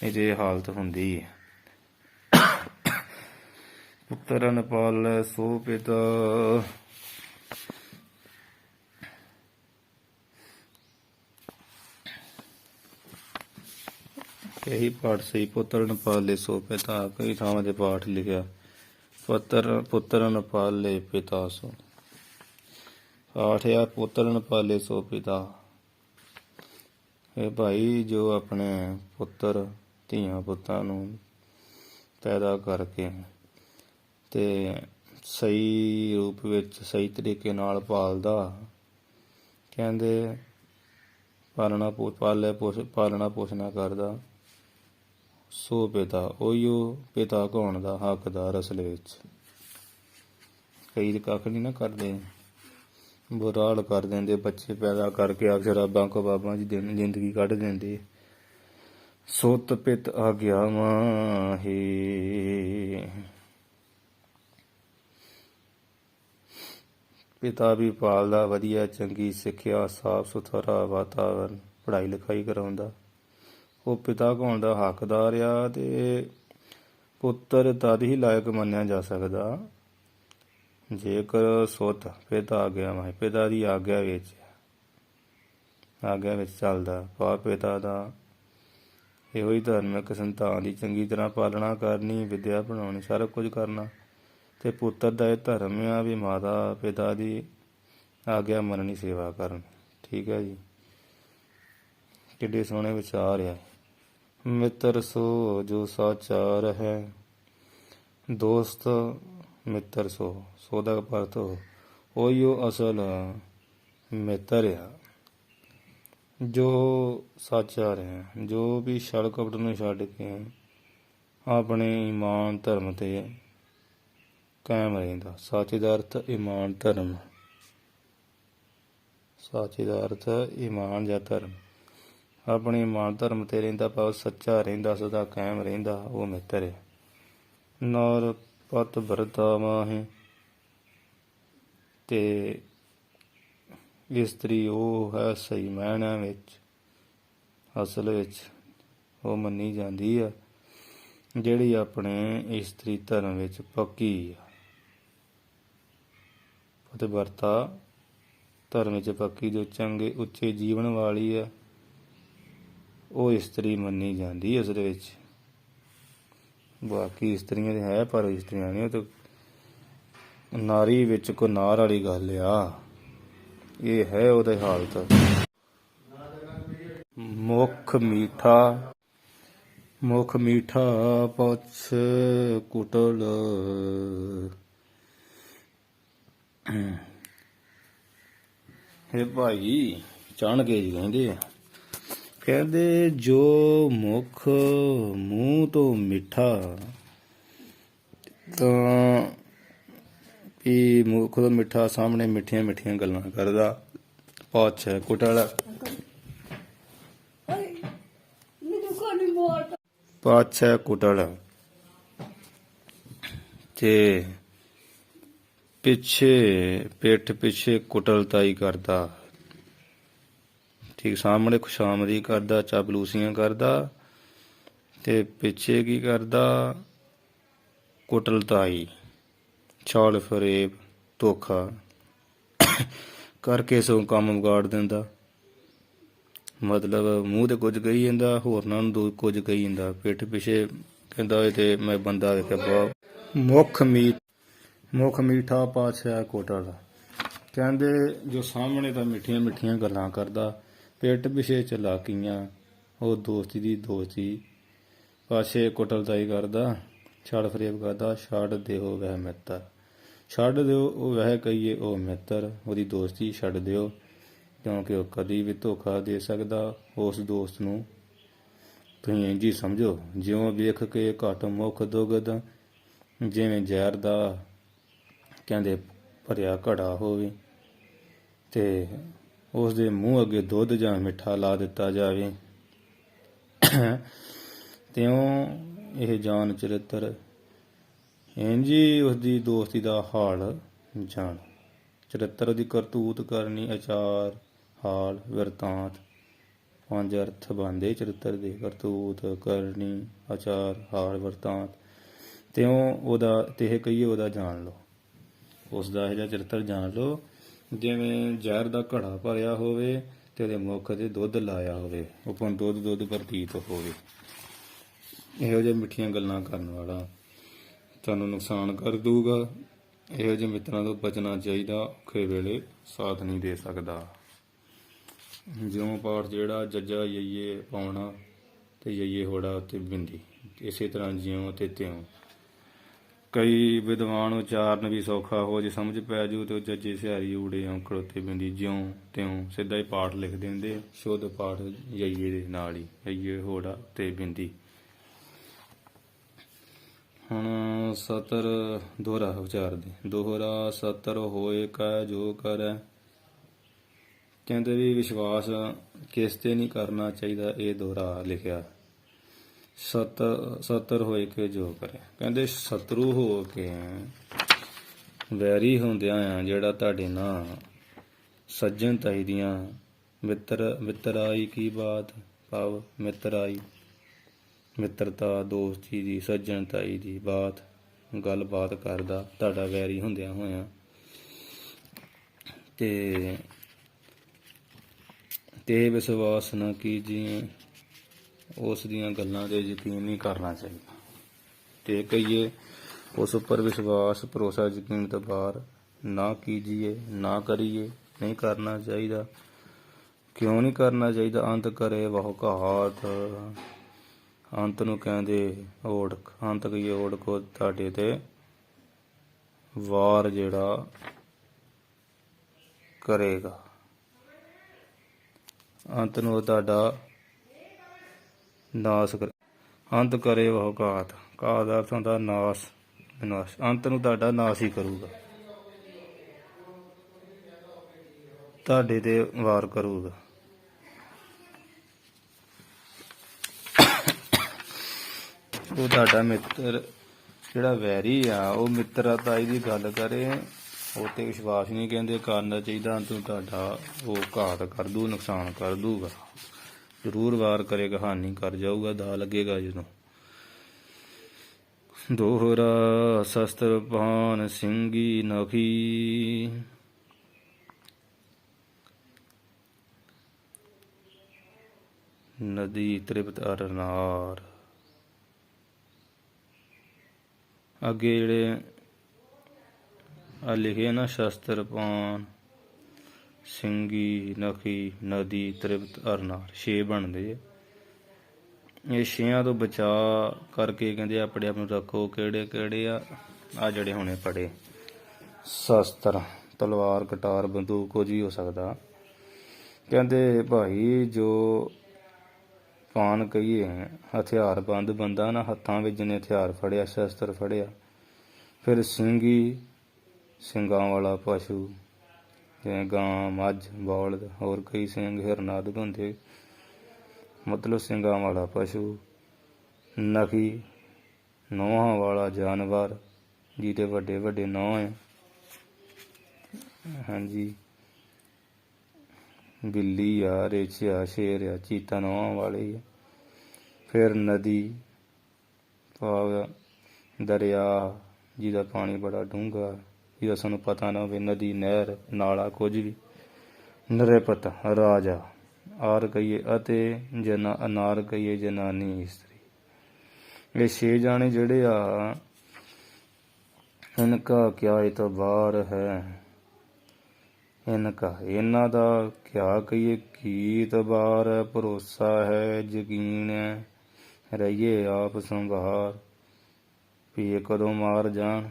ਨਹੀਂ ਤੇ ਇਹ ਹਾਲਤ ਹੁੰਦੀ ਹੈ। ਪੁੱਤਰਨ ਪਾਲੈ ਸੋ ਪਿਤਾ, ਇਹੀ ਪਾਠ ਸਹੀ। ਪੁੱਤਰਨ ਪਾਲੇ ਸੋ ਪਿਤਾ, ਕਈ ਥਾਵਾਂ ਤੇ ਪਾਠ ਲਿਖਿਆ ਪੁੱਤਰਨ ਪਾਲੇ ਪਿਤਾ ਸੋ। ਪਾਠ ਆ ਪੁੱਤਰਨ ਪਾਲੇ ਸੋ ਪਿਤਾ। ਇਹ ਭਾਈ ਜੋ ਆਪਣੇ ਪੁੱਤਰ ਧੀਆਂ ਪੁੱਤਾਂ ਨੂੰ ਪੈਦਾ ਕਰਕੇ ਤੇ ਸਹੀ ਰੂਪ ਵਿੱਚ ਸਹੀ ਤਰੀਕੇ ਨਾਲ ਪਾਲਦਾ, ਕਹਿੰਦੇ ਪਾਲਣਾ ਪੋਸ਼ਣਾ ਕਰਦਾ, ਸੋ ਪਿਤਾ। ਉਹੀਓ ਪਿਤਾ ਕਹਾਉਣ ਦਾ ਹੱਕਦਾਰ ਅਸਲ ਵਿੱਚ। ਕਈ ਕੱਖ ਨਹੀਂ ਨਾ ਕਰਦੇ, ਬੁਰਾ ਹਾਲ ਕਰ ਦਿੰਦੇ ਬੱਚੇ ਪੈਦਾ ਕਰਕੇ, ਅਕਸਰ ਰੱਬਾਂ ਕੋ ਬਾਬਾ ਜੀ ਜ਼ਿੰਦਗੀ ਕੱਢ ਦਿੰਦੇ। ਸੁਤ ਪਿਤ ਆਗਿਆ ਮਾਹੀ, ਪਿਤਾ ਵੀ ਪਾਲਦਾ, ਵਧੀਆ ਚੰਗੀ ਸਿੱਖਿਆ, ਸਾਫ ਸੁਥਰਾ ਵਾਤਾਵਰਨ, ਪੜ੍ਹਾਈ ਲਿਖਾਈ ਕਰਾਉਂਦਾ, ਉਹ ਪਿਤਾ ਕਹਾਉਣ ਦਾ ਹੱਕਦਾਰ ਆ। ਤੇ ਪੁੱਤਰ ਤਦ ਹੀ ਲਾਇਕ ਮੰਨਿਆ ਜਾ ਸਕਦਾ ਜੇਕਰ ਸੁੱਤ ਪਿਤਾ ਆਗਿਆ ਮਾਹੀ, ਪਿਤਾ ਦੀ ਆਗਿਆ ਵਿੱਚ ਚੱਲਦਾ। ਭਾਵ ਪਿਤਾ ਦਾ ਇਹੋ ਹੀ ਧਾਰਮਿਕ ਸੰਤਾਨ ਦੀ ਚੰਗੀ ਤਰ੍ਹਾਂ ਪਾਲਣਾ ਕਰਨੀ, ਵਿੱਦਿਆ ਪੜ੍ਹਾਉਣੀ, ਸਾਰਾ ਕੁਝ ਕਰਨਾ। ਤੇ ਪੁੱਤਰ ਦਾ ਇਹ ਧਰਮ ਆ ਵੀ ਮਾਤਾ ਪਿਤਾ ਦੀ ਆਗਿਆ ਮੰਨਣੀ, ਸੇਵਾ ਕਰਨ। ਠੀਕ ਹੈ ਜੀ, ਕਿੱਡੇ ਸੋਹਣੇ ਵਿਚਾਰ ਆ। ਮਿੱਤਰ ਸੋ ਜੋ ਸਾਚਾ ਰਹੈ, ਦੋਸਤ ਮਿੱਤਰ ਸੋ ਦਾ ਅਰਥ ਉਹੀਓ ਅਸਲ ਮਿੱਤਰ ਆ ਜੋ ਸਾਚਾ ਰਹੇ, ਜੋ ਵੀ ਛਲ ਕਪਟ ਨੂੰ ਛੱਡ ਕੇ ਆਪਣੇ ਈਮਾਨ ਧਰਮ ਤੇ ਕਾਇਮ ਰਹਿੰਦਾ। ਸਾਚੇ ਦਾ ਅਰਥ ਈਮਾਨ ਧਰਮ, ਸਾਚੇ ਦਾ ਅਰਥ ਈਮਾਨ ਜਾਂ ਧਰਮ। ਆਪਣੇ ਈਮਾਨ ਧਰਮ ਤੇ ਰਹਿੰਦਾ, ਭਾਵ ਸੱਚਾ ਰਹਿੰਦਾ, ਸਦਾ ਕਾਇਮ ਰਹਿੰਦਾ, ਉਹ ਮਿੱਤਰ ਹੈ। ਨਰ ਪਤ ਭਰਤਾ ਮਾਹੀ, ਤੇ ਇਸਤਰੀ ਉਹ ਹੈ ਸਹੀ ਮਾਇਨਿਆਂ ਵਿੱਚ, ਅਸਲ ਵਿੱਚ ਉਹ ਮੰਨੀ ਜਾਂਦੀ ਆ ਜਿਹੜੀ ਆਪਣੇ ਇਸਤਰੀ ਧਰਮ ਵਿੱਚ ਪੱਕੀ ਆ। ਪਤਿਵਰਤਾ ਧਰਮ ਵਿੱਚ ਪੱਕੀ, ਜੋ ਚੰਗੇ ਉੱਚੇ ਜੀਵਨ ਵਾਲੀ ਆ, ਉਹ ਇਸਤਰੀ ਮੰਨੀ ਜਾਂਦੀ ਉਸ ਦੇ ਵਿੱਚ। ਬਾਕੀ ਇਸਤਰੀਆਂ ਤੇ ਹੈ ਪਰ ਇਸਤਰੀਆਂ ਨਹੀਂ, ਉਹ ਤਾਂ ਨਾਰੀ ਵਿੱਚ ਕੋ ਨਾਰ ਵਾਲੀ ਗੱਲ ਆ। ਇਹ ਹੈ ਉਹਦੀ ਹਾਲਤ। ਮੁੱਖ ਮੀਠਾ, ਮੁੱਖ ਮੀਠਾ ਪੁੱਛ ਕੁਟਲ। ਇਹ ਭਾਈ ਚਾਣਕੇ ਜੀ ਕਹਿੰਦੇ ਆ, ਕਹਿੰਦੇ ਜੋ ਮੁੱਖ ਮੂੰਹ ਤੋਂ ਮਿੱਠਾ, ਤਾਂ ਵੀ ਮੁੱਖ ਤੋਂ ਮਿੱਠਾ ਸਾਹਮਣੇ ਮਿੱਠੀਆਂ ਮਿੱਠੀਆਂ ਗੱਲਾਂ ਕਰਦਾ, ਪੁੱਛ ਕੁਟਲ। ਪੁੱਛ ਕੁਟਲ ਤੇ ਪਿੱਛੇ ਪਿੱਠ ਪਿੱਛੇ ਕੁਟਲਤਾਈ ਕਰਦਾ। ਠੀਕ, ਸਾਹਮਣੇ ਖੁਸ਼ਾਮਦੀ ਕਰਦਾ, ਚਾਪਲੂਸੀਆਂ ਕਰਦਾ, ਤੇ ਪਿੱਛੇ ਕੀ ਕਰਦਾ, ਕੁਟਲਤਾਈ, ਛਲ ਫਰੇਬ, ਧੋਖਾ ਕਰਕੇ ਸੋ ਕੰਮ ਵਿਗਾੜ ਦਿੰਦਾ। ਮਤਲਬ ਮੂੰਹ ਤੇ ਕੁਝ ਕਹੀ ਜਾਂਦਾ, ਹੋਰਨਾਂ ਨੂੰ ਕੁਝ ਕਹੀ ਜਾਂਦਾ, ਪਿੱਠ ਪਿੱਛੇ ਕਹਿੰਦਾ ਇਹ ਤੇ ਮੈਂ ਬੰਦਾ ਵੇਖਿਆ ਬਹੁਤ। ਮੁੱਖ ਮੀਠਾ ਪਾਛਾ ਕੁਟਲ, ਕਹਿੰਦੇ ਜੋ ਸਾਹਮਣੇ ਤਾਂ ਮਿੱਠੀਆਂ ਮਿੱਠੀਆਂ ਗੱਲਾਂ ਕਰਦਾ, ਪਿੱਠ ਪਿੱਛੇ ਚਲਾਕੀਆਂ, ਉਹ ਦੋਸਤੀ ਦੀ ਦੋਸਤੀ, ਪਾਛੇ ਕੁਟਲਤਾਈ ਕਰਦਾ, ਛੜ ਫਰੇਬ ਕਰਦਾ। ਛੱਡ ਦਿਓ ਵਹਿ ਮਿੱਤਰ, ਛੱਡ ਦਿਓ ਉਹ ਵਹਿ ਕਹੀਏ ਉਹ ਮਿੱਤਰ, ਉਹਦੀ ਦੋਸਤੀ ਛੱਡ ਦਿਓ, ਕਿਉਂਕਿ ਉਹ ਕਦੀ ਵੀ ਧੋਖਾ ਦੇ ਸਕਦਾ। ਉਸ ਦੋਸਤ ਨੂੰ ਤੁਸੀਂ ਇੰਝ ਹੀ ਸਮਝੋ, ਜਿਉਂ ਵੇਖ ਕੇ ਘੱਟ ਮੁੱਖ ਦੁਗਧ, ਜਿਵੇਂ ਜ਼ਹਿਰ ਦਾ ਕਹਿੰਦੇ ਭਰਿਆ ਘੜਾ ਹੋਵੇ ਤੇ ਉਸ ਦੇ ਮੂੰਹ ਅੱਗੇ ਦੁੱਧ ਜਾਂ ਮਿੱਠਾ ਲਾ ਦਿੱਤਾ ਜਾਵੇ, ਤਿਉਂ ਇਹ ਜਾਨ ਚਰਿੱਤਰ, ਇੰਝ ਹੀ ਉਸਦੀ ਦੋਸਤੀ ਦਾ ਹਾਲ ਜਾਣ। ਚਰਿੱਤਰ ਉਹਦੀ ਕਰਤੂਤ ਕਰਨੀ, ਆਚਾਰ ਹਾਲ ਬਿਰਤਾਂਤ, ਪੰਜ ਅਰਥ ਬਣਦੇ ਚਰਿੱਤਰ ਦੇ, ਕਰਤੂਤ ਕਰਨੀ, ਆਚਾਰ ਹਾਲ ਬਿਰਤਾਂਤ, ਤਿਉਂ ਉਹਦਾ ਤੇ ਇਹ ਕਹੀਏ ਉਹਦਾ ਜਾਣ ਲਓ, ਉਸ ਦਾ ਇਹ ਜਿਹਾ ਚਰਿੱਤਰ ਜਾਣ ਲਓ, ਜਿਵੇਂ ਜ਼ਹਿਰ ਦਾ ਘੜਾ ਭਰਿਆ ਹੋਵੇ ਤੇ ਉਹਦੇ ਮੁੱਖ 'ਤੇ ਦੁੱਧ ਲਾਇਆ ਹੋਵੇ, ਉੱਪਰ ਦੁੱਧ ਦੁੱਧ ਪ੍ਰਤੀਤ ਹੋਵੇ। ਇਹੋ ਜਿਹੇ ਮਿੱਠੀਆਂ ਗੱਲਾਂ ਕਰਨ ਵਾਲਾ ਤੁਹਾਨੂੰ ਨੁਕਸਾਨ ਕਰ ਦੂਗਾ। ਇਹੋ ਜਿਹੇ ਮਿੱਤਰਾਂ ਤੋਂ ਬਚਣਾ ਚਾਹੀਦਾ, ਔਖੇ ਵੇਲੇ ਸਾਥ ਨਹੀਂ ਦੇ ਸਕਦਾ। ਜਿਉਂ ਪਾਠ ਜਿਹੜਾ ਜੱਜਾ ਯਈਏ ਪਾਉਣਾ ਤੇ ਯਈਏ ਹੋੜਾ ਉੱਤੇ ਬਿੰਦੀ, ਇਸੇ ਤਰ੍ਹਾਂ ਜਿਉਂ ਤੇ ਤਿਉਂ। ਕਈ ਵਿਦਵਾਨ ਉਚਾਰਨ ਵੀ ਸੌਖਾ ਹੋ ਜੇ ਸਮਝ ਪੈ ਜੂ ਤੇ ਉਹ ਜੱਜੇ ਸਿਹਾਰੀ ਊੜੇ ਔਂਕੜ ਉੱਤੇ ਬਿੰਦੀ, ਜਿਉਂ ਤਿਉਂ ਸਿੱਧਾ ਹੀ ਪਾਠ ਲਿਖ ਦਿੰਦੇ, ਸ਼ੁੱਧ ਪਾਠ ਯਈਏ ਦੇ ਨਾਲ ਹੀ, ਯਈਏ ਹੋੜਾ ਤੇ ਬਿੰਦੀ। ਹੁਣ ਸਤਰ ਦੋਹਰਾ ਉਚਾਰਦੇ, ਦੋਹਰਾ ਸਤਰ ਹੋਏ ਕੈ ਜੋ ਕਰੈ, ਕਹਿੰਦੇ ਵੀ ਵਿਸ਼ਵਾਸ ਕਿਸ ਤੇ ਨਹੀਂ ਕਰਨਾ ਚਾਹੀਦਾ, ਇਹ ਦੋਹਰਾ ਲਿਖਿਆ। ਸਤਰ ਹੋਏ ਕੇ ਜੋ ਕਰੇ, ਕਹਿੰਦੇ ਸ਼ਤਰੂ ਹੋ ਕੇ, ਵੈਰੀ ਹੁੰਦਿਆਂ ਆ ਜਿਹੜਾ ਤੁਹਾਡੇ ਨਾਲ ਸੱਜਣ ਤਾਈ ਦੀਆਂ ਮਿੱਤਰਾਈ ਕੀ ਬਾਤ, ਭਾਵ ਮਿੱਤਰਾਈ, ਮਿੱਤਰਤਾ, ਦੋਸਤੀ ਦੀ, ਸੱਜਣਤਾਈ ਦੀ ਬਾਤ, ਗੱਲਬਾਤ ਕਰਦਾ ਤੁਹਾਡਾ ਵੈਰੀ ਹੁੰਦਿਆਂ ਹੋਇਆਂ, ਤੇ ਵਿਸ਼ਵਾਸ ਨਾ ਕੀਜੀਏ, ਉਸ ਦੀਆਂ ਗੱਲਾਂ 'ਤੇ ਯਕੀਨ ਨਹੀਂ ਕਰਨਾ ਚਾਹੀਦਾ। ਤੇ ਕਹੀਏ ਉਸ ਉੱਪਰ ਵਿਸ਼ਵਾਸ ਭਰੋਸਾ ਯਕੀਨ ਤਬਾਰ ਨਾ ਕੀਜੀਏ, ਨਾ ਕਰੀਏ, ਨਹੀਂ ਕਰਨਾ ਚਾਹੀਦਾ। ਕਿਉਂ ਨਹੀਂ ਕਰਨਾ ਚਾਹੀਦਾ? ਅੰਤ ਕਰੇ ਬਹੁ ਘਾਤ, ਅੰਤ ਨੂੰ ਕਹਿੰਦੇ ਓੜਕ, ਅੰਤ ਕਹੀਏ ਓੜਕ, ਤੁਹਾਡੇ ਤੇ ਵਾਰ ਜਿਹੜਾ ਕਰੇਗਾ, ਅੰਤ ਨੂੰ ਤੁਹਾਡਾ ਨਾਸ ਕਰ, ਅੰਤ ਕਰੇ ਬਹੁ ਘਾਤ, ਘਾਤ ਦਾ ਅਰਥ ਹੁੰਦਾ ਨਾਸ, ਵਿਨਾਸ਼, ਅੰਤ ਨੂੰ ਤੁਹਾਡਾ ਨਾਸ ਹੀ ਕਰੂਗਾ, ਤੁਹਾਡੇ ਤੇ ਵਾਰ ਕਰੂਗਾ। ਉਹ ਤੁਹਾਡਾ ਮਿੱਤਰ ਜਿਹੜਾ ਵੈਰੀ ਆ, ਉਹ ਮਿੱਤਰਤਾਈ ਦੀ ਗੱਲ ਕਰੇ, ਉਹ ਤੇ ਵਿਸ਼ਵਾਸ ਨਹੀਂ ਕਹਿੰਦੇ ਕਰਨਾ ਚਾਹੀਦਾ, ਅੰਤ ਨੂੰ ਤੁਹਾਡਾ ਉਹ ਘਾਤ ਕਰ ਦੂ, ਨੁਕਸਾਨ ਕਰ ਦੂਗਾ, ਜ਼ਰੂਰ ਵਾਰ ਕਰੇਗਾ, ਹਾਨੀ ਕਰ ਜਾਊਗਾ, ਦਾ ਲੱਗੇਗਾ ਜਦੋਂ। ਦੋਹਰਾ ਸ਼ਸਤਰ ਭਾਨ ਸਿੰਘੀ ਨਖੀ, ਨਦੀ ਤ੍ਰਿਪਤ ਅਰ ਨਾਰ। ਅੱਗੇ ਜਿਹੜੇ ਆ ਲਿਖੇ ਨਾ ਸ਼ਸਤਰ ਪਾਨ ਸਿੰਘੀ ਨਖੀ ਨਦੀ ਤ੍ਰਿਪਤ ਅਰ ਨਾਰ, 6 ਬਣਦੇ ਆ। ਇਹ 6ਾਂ ਤੋਂ ਬਚਾ ਕਰਕੇ ਕਹਿੰਦੇ ਆਪਣੇ ਆਪ ਨੂੰ ਰੱਖੋ। ਕਿਹੜੇ ਕਿਹੜੇ ਆ ਜਿਹੜੇ ਹੁਣੇ ਪੜੇ ਸ਼ਸਤਰ, ਤਲਵਾਰ, ਕਟਾਰ, ਬੰਦੂਕ, ਕੁਝ ਵੀ ਹੋ ਸਕਦਾ। ਕਹਿੰਦੇ ਭਾਈ ਜੋ ਪਾਨ ਕਹੀਏ ਹਥਿਆਰਬੰਦ ਬੰਦਾ ਨਾ, ਹੱਥਾਂ ਵਿੱਚ ਜਿਹਨੇ ਹਥਿਆਰ ਫੜਿਆ, ਸ਼ਸਤਰ ਫੜਿਆ। ਫਿਰ ਸਿੰਘੀ, ਸਿੰਘਾਂ ਵਾਲਾ ਪਸ਼ੂ, ਜਿਵੇਂ ਗਾਂ, ਮੱਝ, ਬੌਲਦ, ਹੋਰ ਕਈ ਸਿੰਘ, ਹਿਰਨ ਆਦਿ ਹੁੰਦੇ, ਮਤਲਬ ਸਿੰਘਾਂ ਵਾਲਾ ਪਸ਼ੂ। ਨਖੀ, ਨੋਹਾਂ ਵਾਲਾ ਜਾਨਵਰ, ਜਿਹਦੇ ਵੱਡੇ ਵੱਡੇ ਨੌਂ ਹੈ। ਹਾਂਜੀ, ਬਿੱਲੀ ਆ, ਰਿੱਛ ਆ, ਸ਼ੇਰ ਆ, ਚੀਤਾ ਨੌਹਾਂ ਵਾਲੇ ਆ। ਫਿਰ ਨਦੀ ਭਾਵ ਦਰਿਆ, ਜਿਹਦਾ ਪਾਣੀ ਬੜਾ ਡੂੰਘਾ, ਜਿਹਦਾ ਸਾਨੂੰ ਪਤਾ ਨਾ ਹੋਵੇ, ਨਦੀ, ਨਹਿਰ, ਨਾਲਾ, ਕੁਝ ਵੀ। ਨਰਿਪਤ ਰਾਜਾ, ਆਰ ਕਹੀਏ ਅਤੇ ਅਨਾਰ ਕਹੀਏ ਜਨਾਨੀ, ਇਸਤਰੀ। ਇਹ 6 ਜਾਣੇ ਜਿਹੜੇ ਆ, ਇਨਕਾ ਕਿਆ ਇਤਬਾਰ ਹੈ। ਇਨਕਾ, ਇਹਨਾਂ ਦਾ ਕਿਆ ਕਹੀਏ ਕੀ ਇਤਬਾਰ ਹੈ, ਭਰੋਸਾ ਹੈ, ਯਕੀਨ ਹੈ। ਰਹੀਏ ਆਪ ਸੰਭਾਰ, ਵੀ ਇਹ ਕਦੋਂ ਮਾਰ ਜਾਣ।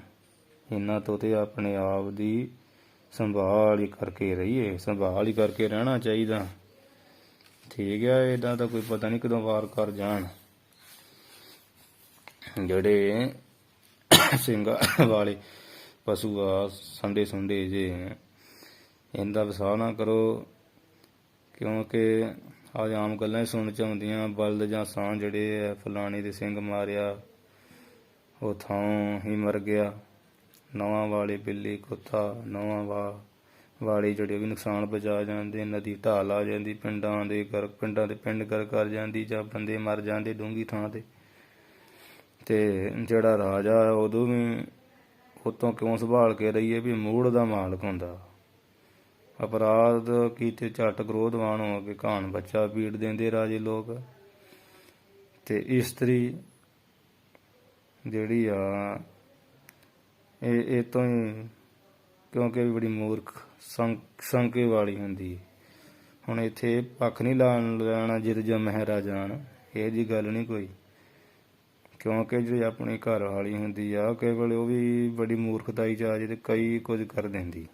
ਇਹਨਾਂ ਤੋਂ ਤੇ ਆਪਣੇ ਆਪ ਦੀ ਸੰਭਾਲ ਹੀ ਕਰਕੇ ਰਹੀਏ, ਸੰਭਾਲ ਹੀ ਕਰਕੇ ਰਹਿਣਾ ਚਾਹੀਦਾ। ਠੀਕ ਹੈ, ਇਹਦਾ ਤਾਂ ਕੋਈ ਪਤਾ ਨਹੀਂ ਕਦੋਂ ਵਾਰ ਕਰ ਜਾਣ। ਜਿਹੜੇ ਸਿੰਘਾਂ ਵਾਲੇ ਪਸ਼ੂ ਆ, ਸੰਡੇ ਸੁੰਡੇ ਜੇ, ਇਹਦਾ ਵਸਾਹ ਨਾ ਕਰੋ, ਕਿਉਂਕਿ ਅੱਜ ਆਮ ਗੱਲਾਂ ਹੀ ਸੁਣ ਚ ਆਉਂਦੀਆਂ। ਬਲਦ ਜਾਂ ਸਾਂ ਜਿਹੜੇ ਆ, ਫਲਾਣੇ ਦੇ ਸਿੰਘ ਮਾਰਿਆ, ਉਹ ਥਾਂ ਹੀ ਮਰ ਗਿਆ। ਨੌਹਾਂ ਵਾਲੇ, ਬਿੱਲੀ, ਕੁੱਤਾ, ਨੌਹਾਂ ਵਾਲੇ ਜਿਹੜੇ ਵੀ ਨੁਕਸਾਨ ਪਹੁੰਚਾ ਜਾਂਦੇ। ਨਦੀ ਢਾਲ ਆ ਜਾਂਦੀ, ਪਿੰਡਾਂ ਦੇ ਪਿੰਡ ਕਰ ਜਾਂਦੀ, ਜਾਂ ਬੰਦੇ ਮਰ ਜਾਂਦੇ ਡੂੰਘੀ ਥਾਂ 'ਤੇ। ਅਤੇ ਜਿਹੜਾ ਰਾਜਾ ਉਦੋਂ ਵੀ ਉਤੋਂ ਕਿਉਂ ਸੰਭਾਲ ਕੇ ਰਹੀਏ, ਵੀ ਮੂੜ ਦਾ ਮਾਲਕ ਹੁੰਦਾ। ਅਪਰਾਧ ਕੀਤੇ ਝੱਟ ਕ੍ਰੋਧਵਾਨ ਹੋ ਕੇ ਘਾਣ ਬੱਚਾ ਪੀੜ ਦਿੰਦੇ ਰਾਜੇ ਲੋਕ। ਅਤੇ ਇਸਤਰੀ ਜਿਹੜੀ ਆ, ਇਹ ਤੋਂ ਹੀ, ਕਿਉਂਕਿ ਬੜੀ ਮੂਰਖ ਸੰਕੇ ਵਾਲੀ ਹੁੰਦੀ। ਹੁਣ ਇੱਥੇ ਪੱਖ ਨਹੀਂ ਲੈਣਾ ਜਿਦ ਜੋ ਮਹਿਰਾ ਜਾਣ, ਇਹ ਜਿਹੀ ਗੱਲ ਨਹੀਂ ਕੋਈ। ਕਿਉਂਕਿ ਜਿਹੜੀ ਆਪਣੀ ਘਰ ਵਾਲੀ ਹੁੰਦੀ ਆ, ਕੇਵਲ ਉਹ ਵੀ ਬੜੀ ਮੂਰਖਤਾਈ 'ਚ ਆ ਜੇ, ਅਤੇ ਕਈ ਕੁਝ ਕਰ ਦਿੰਦੀ।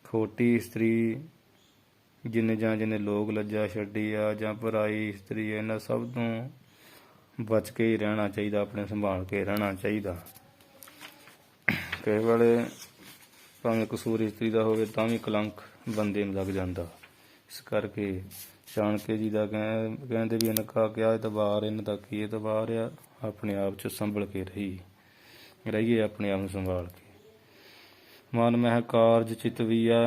ਖੋਟੀ ਇਸਤਰੀ ਜਿਹਨੇ ਲੋਕ ਲੱਜਾ ਛੱਡੀ ਆ, ਜਾਂ ਪਰਾਈ ਇਸਤਰੀ, ਇਹਨਾਂ ਸਭ ਤੋਂ ਬਚ ਕੇ ਹੀ ਰਹਿਣਾ ਚਾਹੀਦਾ, ਆਪਣੇ ਸੰਭਾਲ ਕੇ ਰਹਿਣਾ ਚਾਹੀਦਾ। ਕਈ ਵੇਲੇ ਭਾਵੇਂ ਕਸੂਰ ਇਸਤਰੀ ਦਾ ਹੋਵੇ ਤਾਂ ਵੀ ਕਲੰਕ ਬੰਦੇ ਨੂੰ ਲੱਗ ਜਾਂਦਾ। ਇਸ ਕਰਕੇ ਚਾਣਕੇ ਜੀ ਦਾ ਕਹਿੰਦੇ ਵੀ ਇਨਕਾ ਕਿਆ ਇਤਬਾਰ, ਇਹਨਾਂ ਦਾ ਕੀ ਇਤਬਾਰ ਆ। ਆਪਣੇ ਆਪ 'ਚ ਸੰਭਲ ਕੇ ਰਹੀਏ, ਆਪਣੇ ਆਪ ਨੂੰ ਸੰਭਾਲ ਕੇ। ਮਨ ਮਹਿ ਕਾਰਜ ਚਿਤਵੀਆ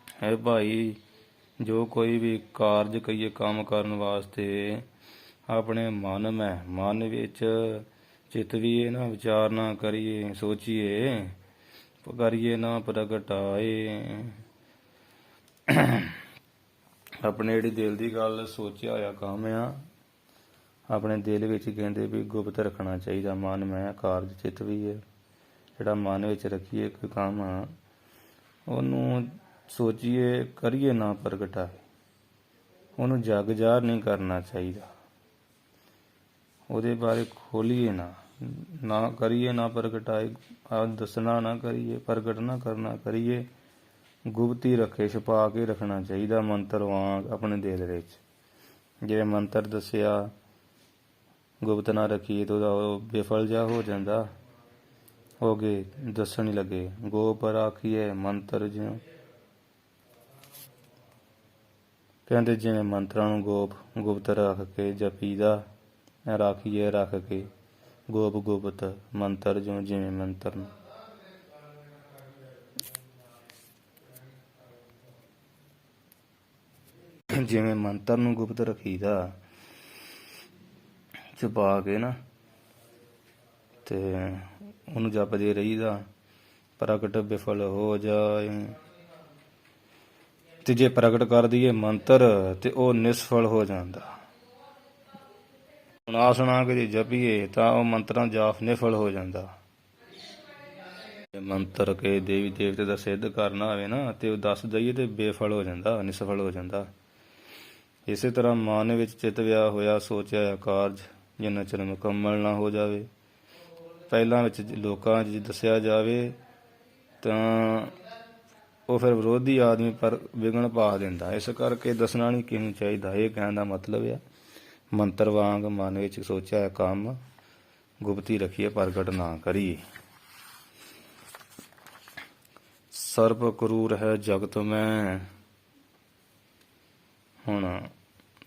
ਹੈ ਭਾਈ, ਜੋ ਕੋਈ ਵੀ ਕਾਰਜ ਕਹੀਏ, ਕੰਮ ਕਰਨ ਵਾਸਤੇ, ਆਪਣੇ ਮਨ ਵਿੱਚ ਚਿਤਵੀਏ ਨਾ, ਵਿਚਾਰ ਨਾ ਕਰੀਏ, ਸੋਚੀਏ, ਕਰੀਏ ਨਾ ਪ੍ਰਗਟਾਏ। ਆਪਣੇ ਜਿਹੜੀ ਦਿਲ ਦੀ ਗੱਲ ਸੋਚਿਆ ਹੋਇਆ ਕੰਮ ਆ, ਆਪਣੇ ਦਿਲ ਵਿੱਚ ਕਹਿੰਦੇ ਵੀ ਗੁਪਤ ਰੱਖਣਾ ਚਾਹੀਦਾ। ਮਨ ਮੈਂ ਕਾਰਜ ਚਿਤਵੀਏ, ਜਿਹੜਾ ਮਨ ਵਿੱਚ ਰੱਖੀਏ ਕੋਈ ਕੰਮ, ਉਹਨੂੰ ਸੋਚੀਏ, ਕਰੀਏ ਨਾ ਪ੍ਰਗਟਾਏ। ਉਹਨੂੰ ਜਗ ਜ਼ਾਹਰ ਨਹੀਂ ਕਰਨਾ ਚਾਹੀਦਾ, ਉਹਦੇ ਬਾਰੇ ਖੋਲੀਏ ਨਾ ਕਰੀਏ ਨਾ ਪ੍ਰਗਟਾਏ। ਦੱਸਣਾ ਨਾ ਕਰੀਏ, ਪ੍ਰਗਟ ਨਾ ਕਰਨਾ ਕਰੀਏ, ਗੁਪਤੀ ਰੱਖੇ, ਛੁਪਾ ਕੇ ਰੱਖਣਾ ਚਾਹੀਦਾ ਮੰਤਰ ਵਾਂਗ ਆਪਣੇ ਦਿਲ ਵਿੱਚ। ਜੇ ਮੰਤਰ ਦੱਸਿਆ ਗੁਪਤ ਨਾ ਰੱਖੀਏ ਤਾਂ ਉਹਦਾ ਉਹ ਬੇਫਲ ਜਿਹਾ ਹੋ ਜਾਂਦਾ, ਹੋ ਗਏ ਦੱਸਣ ਹੀ ਲੱਗੇ। ਗੋਪ ਰਾਖੀਏ ਮੰਤਰ ਜਿਉਂ, ਕਹਿੰਦੇ ਜਿਵੇਂ ਮੰਤਰਾਂ ਨੂੰ ਗੁਪਤ ਰੱਖ ਕੇ ਜਪੀਦਾ, ਰਾਖੀਏ ਰੱਖ ਕੇ ਗੁਪਤ ਮੰਤਰ ਜਿਵੇਂ ਮੰਤਰ ਨੂੰ। ਜਿਵੇਂ ਮੰਤਰ ਨੂੰ ਗੁਪਤ ਰੱਖੀਦਾ, ਛੁਪਾ ਕੇ ਨਾ, ਤੇ ਉਹਨੂੰ ਜਪਦੇ ਰਹੀਦਾ। ਪ੍ਰਗਟ ਵਿਫਲ ਹੋ ਜਾਏ, ਤੇ ਜੇ ਪ੍ਰਗਟ ਕਰ ਦਈਏ ਮੰਤਰ ਤੇ ਉਹ ਨਿਸਫਲ ਹੋ ਜਾਂਦਾ। ਹੁਣ ਆ ਸੁਣਾ ਕੇ ਜੇ ਜਪੀਏ ਤਾਂ ਉਹ ਮੰਤਰਾਂ ਜਾਪ ਨਿਫਲ ਹੋ ਜਾਂਦਾ। ਜੇ ਮੰਤਰ ਕੇ ਦੇਵੀ ਦੇਵਤੇ ਦਾ ਸਿੱਧ ਕਰਨਾ ਹੋਵੇ ਨਾ ਤੇ ਉਹ ਦੱਸ ਦਈਏ ਤੇ ਬੇਫਲ ਹੋ ਜਾਂਦਾ, ਨਿਸਫਲ ਹੋ ਜਾਂਦਾ। ਇਸੇ ਤਰ੍ਹਾਂ ਮਨ ਵਿੱਚ ਚਿਤ ਵਿਆ ਹੋਇਆ ਸੋਚਿਆ ਕਾਰਜ ਜਿੰਨਾ ਚਿਰ ਮੁਕੰਮਲ ਨਾ ਹੋ ਜਾਵੇ, ਪਹਿਲਾਂ ਵਿੱਚ ਲੋਕਾਂ 'ਚ ਦੱਸਿਆ ਜਾਵੇ ਤਾਂ ਉਹ ਫਿਰ ਵਿਰੋਧੀ ਆਦਮੀ ਪਰ ਵਿਘਨ ਪਾ ਦਿੰਦਾ। ਇਸ ਕਰਕੇ ਦੱਸਣਾ ਨਹੀਂ ਕਿਹਨੂੰ ਚਾਹੀਦਾ। ਇਹ ਕਹਿਣ ਦਾ ਮਤਲਬ ਆ ਮੰਤਰ ਵਾਂਗ ਮਨ ਵਿੱਚ ਸੋਚਿਆ ਕੰਮ ਗੁਪਤੀ ਰੱਖੀਏ, ਪ੍ਰਗਟ ਨਾ ਕਰੀਏ। ਸਰਬ ਕਰੂਰ ਹੈ ਜਗਤ ਮੈਂ। ਹੁਣ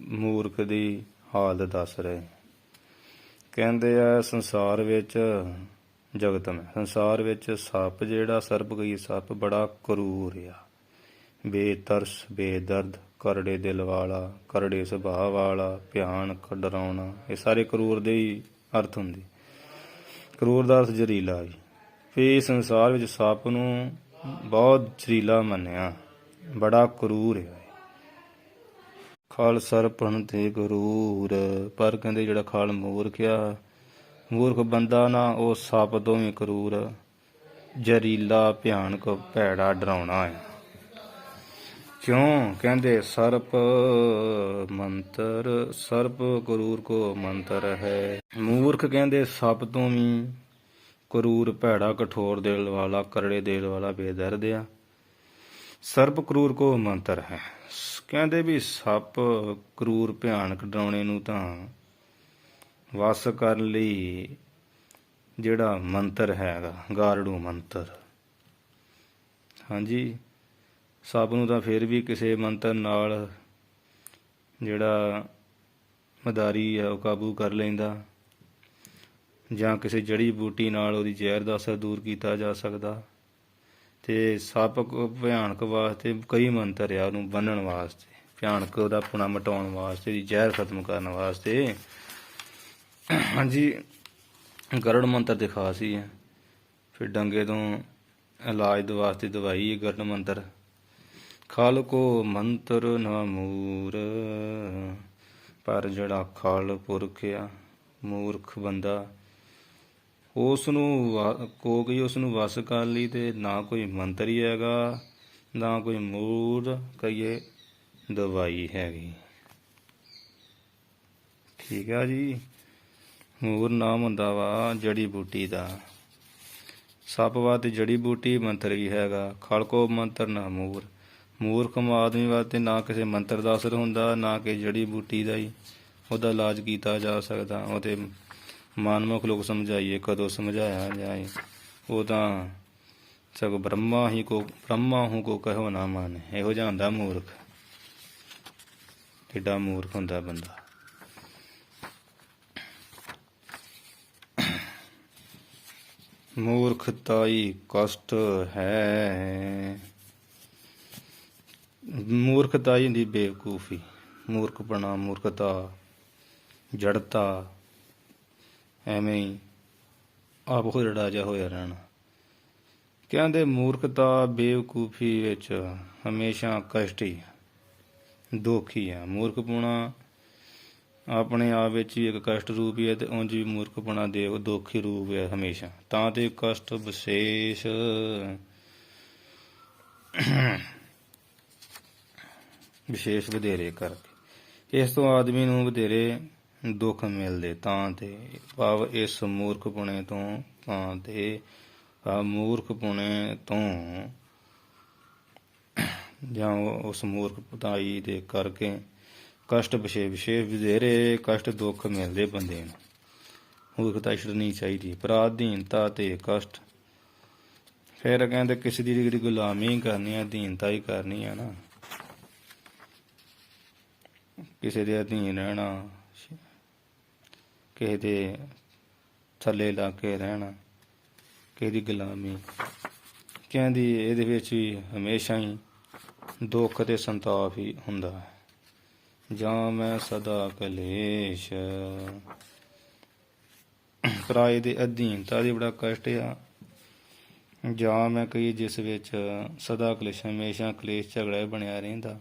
ਮੂਰਖ ਦੀ ਹਾਲਤ ਦੱਸ ਰਹੇ। ਕਹਿੰਦੇ ਆ ਸੰਸਾਰ ਵਿੱਚ ਜਗਤ ਮੈਂ, ਸੰਸਾਰ ਵਿੱਚ ਸੱਪ ਜਿਹੜਾ ਸਰਪ ਗਈ ਸੱਪ ਬੜਾ ਕਰੂਰ ਆ, ਬੇਤਰਸ ਬੇਦਰਦ, ਕਰੜੇ ਦਿਲ ਵਾਲਾ, ਕਰੜੇ ਸੁਭਾਅ ਵਾਲਾ, ਭਿਆਨਕ ਡਰਾਉਣਾ, ਇਹ ਸਾਰੇ ਕਰੂਰ ਦੇ ਹੀ ਅਰਥ ਹੁੰਦੇ। ਕਰੂਰ ਦਾ ਅਰਥ ਜ਼ਹਿਰੀਲਾ ਵੀ। ਵੀ ਸੰਸਾਰ ਵਿੱਚ ਸੱਪ ਨੂੰ ਬਹੁਤ ਜ਼ਹਿਰੀਲਾ ਮੰਨਿਆ, ਬੜਾ ਕਰੂਰ ਹੈ। ਖਲ ਸਰਪਣ ਤੇ ਕਰੂਰ, ਪਰ ਕਹਿੰਦੇ ਜਿਹੜਾ ਖਲ ਮੂਰਖ ਆ, ਮੂਰਖ ਬੰਦਾ ਨਾ, ਉਹ ਸੱਪ ਤੋਂ ਵੀ ਕਰੂਰ, ਜ਼ਹਿਰੀਲਾ, ਭਿਆਨਕ, ਭੈੜਾ, ਡਰਾਉਣਾ ਹੈ। ਕਿਉਂ? ਕਹਿੰਦੇ ਸਰਪ ਮੰਤਰ, ਸਰਪ ਕਰੂਰ ਕੋ ਮੰਤਰ ਹੈ। ਮੂਰਖ ਕਹਿੰਦੇ ਸੱਪ ਤੋਂ ਵੀ ਕਰੂਰ, ਭੈੜਾ, ਕਠੋਰ ਦਿਲ ਵਾਲਾ, ਕਰੜੇ ਦਿਲ ਵਾਲਾ, ਬੇਦਰਦ ਆ। ਸਰਪ ਕਰੂਰ ਕੋ ਮੰਤਰ ਹੈ। ਕਹਿੰਦੇ ਵੀ ਸੱਪ ਕਰੂਰ, ਭਿਆਨਕ, ਡਰਾਉਣੇ ਨੂੰ ਤਾਂ ਵਸ ਕਰਨ ਲਈ ਜਿਹੜਾ ਮੰਤਰ ਹੈਗਾ, ਗਾਰੜੂ ਮੰਤਰ। ਹਾਂਜੀ, ਸੱਪ ਨੂੰ ਤਾਂ ਫਿਰ ਵੀ ਕਿਸੇ ਮੰਤਰ ਨਾਲ ਜਿਹੜਾ ਮਦਾਰੀ ਆ ਉਹ ਕਾਬੂ ਕਰ ਲੈਂਦਾ, ਜਾਂ ਕਿਸੇ ਜੜੀ ਬੂਟੀ ਨਾਲ ਉਹਦੀ ਜ਼ਹਿਰ ਦਾ ਅਸਰ ਦੂਰ ਕੀਤਾ ਜਾ ਸਕਦਾ। ਤੇ ਸੱਪ ਭਿਆਨਕ ਵਾਸਤੇ ਕਈ ਮੰਤਰ ਆ, ਉਹਨੂੰ ਬੰਨ੍ਹਣ ਵਾਸਤੇ, ਭਿਆਨਕ ਉਹਦਾ ਪੁਣਾ ਮਿਟਾਉਣ ਵਾਸਤੇ, ਉਹਦੀ ਜ਼ਹਿਰ ਖਤਮ ਕਰਨ ਵਾਸਤੇ। ਹਾਂਜੀ, ਗਰੜ ਮੰਤਰ ਤੇ ਖਾਸ ਹੀ ਹੈ। ਫਿਰ ਡੰਗੇ ਤੋਂ ਇਲਾਜ ਦੇ ਵਾਸਤੇ ਦਵਾਈ ਹੈ ਗਰੜ ਮੰਤਰ। ਖਲ ਕੋ ਮੰਤਰ ਨਾ ਮੂਰ, ਪਰ ਜਿਹੜਾ ਖਲ ਪੁਰਖ ਆ, ਮੂਰਖ ਬੰਦਾ, ਉਸ ਨੂੰ ਕੋਈ ਉਸ ਨੂੰ ਵਸ ਕਰਨ ਲਈ ਤੇ ਨਾ ਕੋਈ ਮੰਤਰ ਹੀ ਹੈਗਾ, ਨਾ ਕੋਈ ਮੂਰ ਕਹੀਏ ਦਵਾਈ ਹੈਗੀ। ਠੀਕ ਆ ਜੀ। ਮੂਰ ਨਾਮ ਹੁੰਦਾ ਵਾ ਜੜੀ ਬੂਟੀ ਦਾ। ਸੱਪ ਵਾਸਤੇ ਜੜੀ ਬੂਟੀ ਮੰਤਰ ਵੀ ਹੈਗਾ। ਖਲ ਕੋ ਮੰਤਰ ਨਾ ਮੂਰ, ਮੂਰਖ ਆਦਮੀ ਵਾਸਤੇ ਨਾ ਕਿਸੇ ਮੰਤਰ ਦਾ ਅਸਰ ਹੁੰਦਾ, ਨਾ ਕਿ ਜੜੀ ਬੂਟੀ ਦਾ ਹੀ ਉਹਦਾ ਇਲਾਜ ਕੀਤਾ ਜਾ ਸਕਦਾ। ਉਹ ਤੇ ਮਨਮੁਖ ਲੋਕ ਸਮਝਾਈਏ, ਕਦੋਂ ਸਮਝਾਇਆ ਜਾਏ। ਉਹ ਤਾਂ ਸਗੋਂ ਬ੍ਰਹਮਾ ਹੂੰ ਕੋ ਕਹੋ ਨਾ ਮਾਨੇ, ਇਹੋ ਜਿਹਾ ਹੁੰਦਾ ਮੂਰਖ। ਕਿੱਡਾ ਮੂਰਖ ਹੁੰਦਾ ਬੰਦਾ। ਮੂਰਖਤਾਈ ਕਸ਼ਟ ਹੈ। ਮੂਰਖਤਾਈ ਹੁੰਦੀ ਬੇਵਕੂਫੀ, ਮੂਰਖਪਣਾ, ਮੂਰਖਤਾ, ਜੜਤਾ, ਐਵੇਂ ਹੀ ਆਪ ਹੋਰੜਾ ਜਿਹਾ ਹੋਇਆ ਰਹਿਣਾ। ਕਹਿੰਦੇ ਮੂਰਖਤਾ, ਬੇਵਕੂਫੀ ਵਿੱਚ ਹਮੇਸ਼ਾ ਕਸ਼ਟ ਹੀ, ਦੁੱਖ ਹੀ ਆ। ਮੂਰਖਪੁਣਾ ਆਪਣੇ ਆਪ ਵਿੱਚ ਹੀ ਇੱਕ ਕਸ਼ਟ ਰੂਪ ਹੀ ਹੈ, ਤੇ ਉਂਝ ਵੀ ਮੂਰਖਪੁਣਾ ਦੇ ਦੁੱਖ ਹੀ ਰੂਪ ਹੈ ਹਮੇਸ਼ਾ। ਤਾਂ ਤੇ ਕਸ਼ਟ ਵਿਸ਼ੇਸ਼ ਵਧੇਰੇ ਕਰਕੇ ਇਸ ਤੋਂ ਆਦਮੀ ਨੂੰ ਵਧੇਰੇ ਦੁੱਖ ਮਿਲਦੇ। ਤਾਂ ਤੇ ਭਾਵ ਇਸ ਮੂਰਖਪੁਣੇ ਤੋਂ, ਤਾਂ ਤੇ ਮੂਰਖਪੁਣੇ ਤੋਂ ਜਾਂ ਉਸ ਮੂਰਖਤਾਈ ਦੇ ਕਰਕੇ ਕਸ਼ਟ ਵਿਸ਼ੇਸ਼ ਵਧੇਰੇ ਕਸ਼ਟ ਦੁੱਖ ਮਿਲਦੇ ਬੰਦੇ ਨੂੰ। ਮੂਰਖਤਾ ਛੱਡਣੀ ਚਾਹੀਦੀ। ਪਰਾਧੀਨਤਾ ਤੇ ਕਸ਼ਟ। ਫਿਰ ਕਹਿੰਦੇ ਕਿਸੇ ਦੀ ਜਿਹੜੀ ਗੁਲਾਮੀ ਕਰਨੀ ਆ, ਅਧੀਨਤਾ ਹੀ ਕਰਨੀ ਆ ਨਾ, ਕਿਸੇ ਦੇ ਅਧੀਨ ਰਹਿਣਾ, ਕਿਸੇ ਦੇ ਥੱਲੇ ਲਾ ਕੇ ਰਹਿਣਾ, ਕਿਸੇ ਦੀ ਗੁਲਾਮੀ, ਕਹਿੰਦੀ ਇਹਦੇ ਵਿੱਚ ਵੀ ਹਮੇਸ਼ਾ ਹੀ ਦੁੱਖ ਤੇ ਸੰਤਾਪ ਹੀ ਹੁੰਦਾ ਹੈ। ਜਾਂ ਮੈਂ ਸਦਾ ਕਲੇਸ਼, ਪਰਾਏ ਦੇ ਅਧੀਨਤਾ ਦੀ ਬੜਾ ਕਸ਼ਟ ਆ। ਜਾਂ ਮੈਂ ਕਹੀ ਜਿਸ ਵਿੱਚ ਸਦਾ ਕਲੇਸ਼, ਹਮੇਸ਼ਾ ਕਲੇਸ਼ ਝਗੜਾ ਬਣਿਆ ਰਹਿੰਦਾ।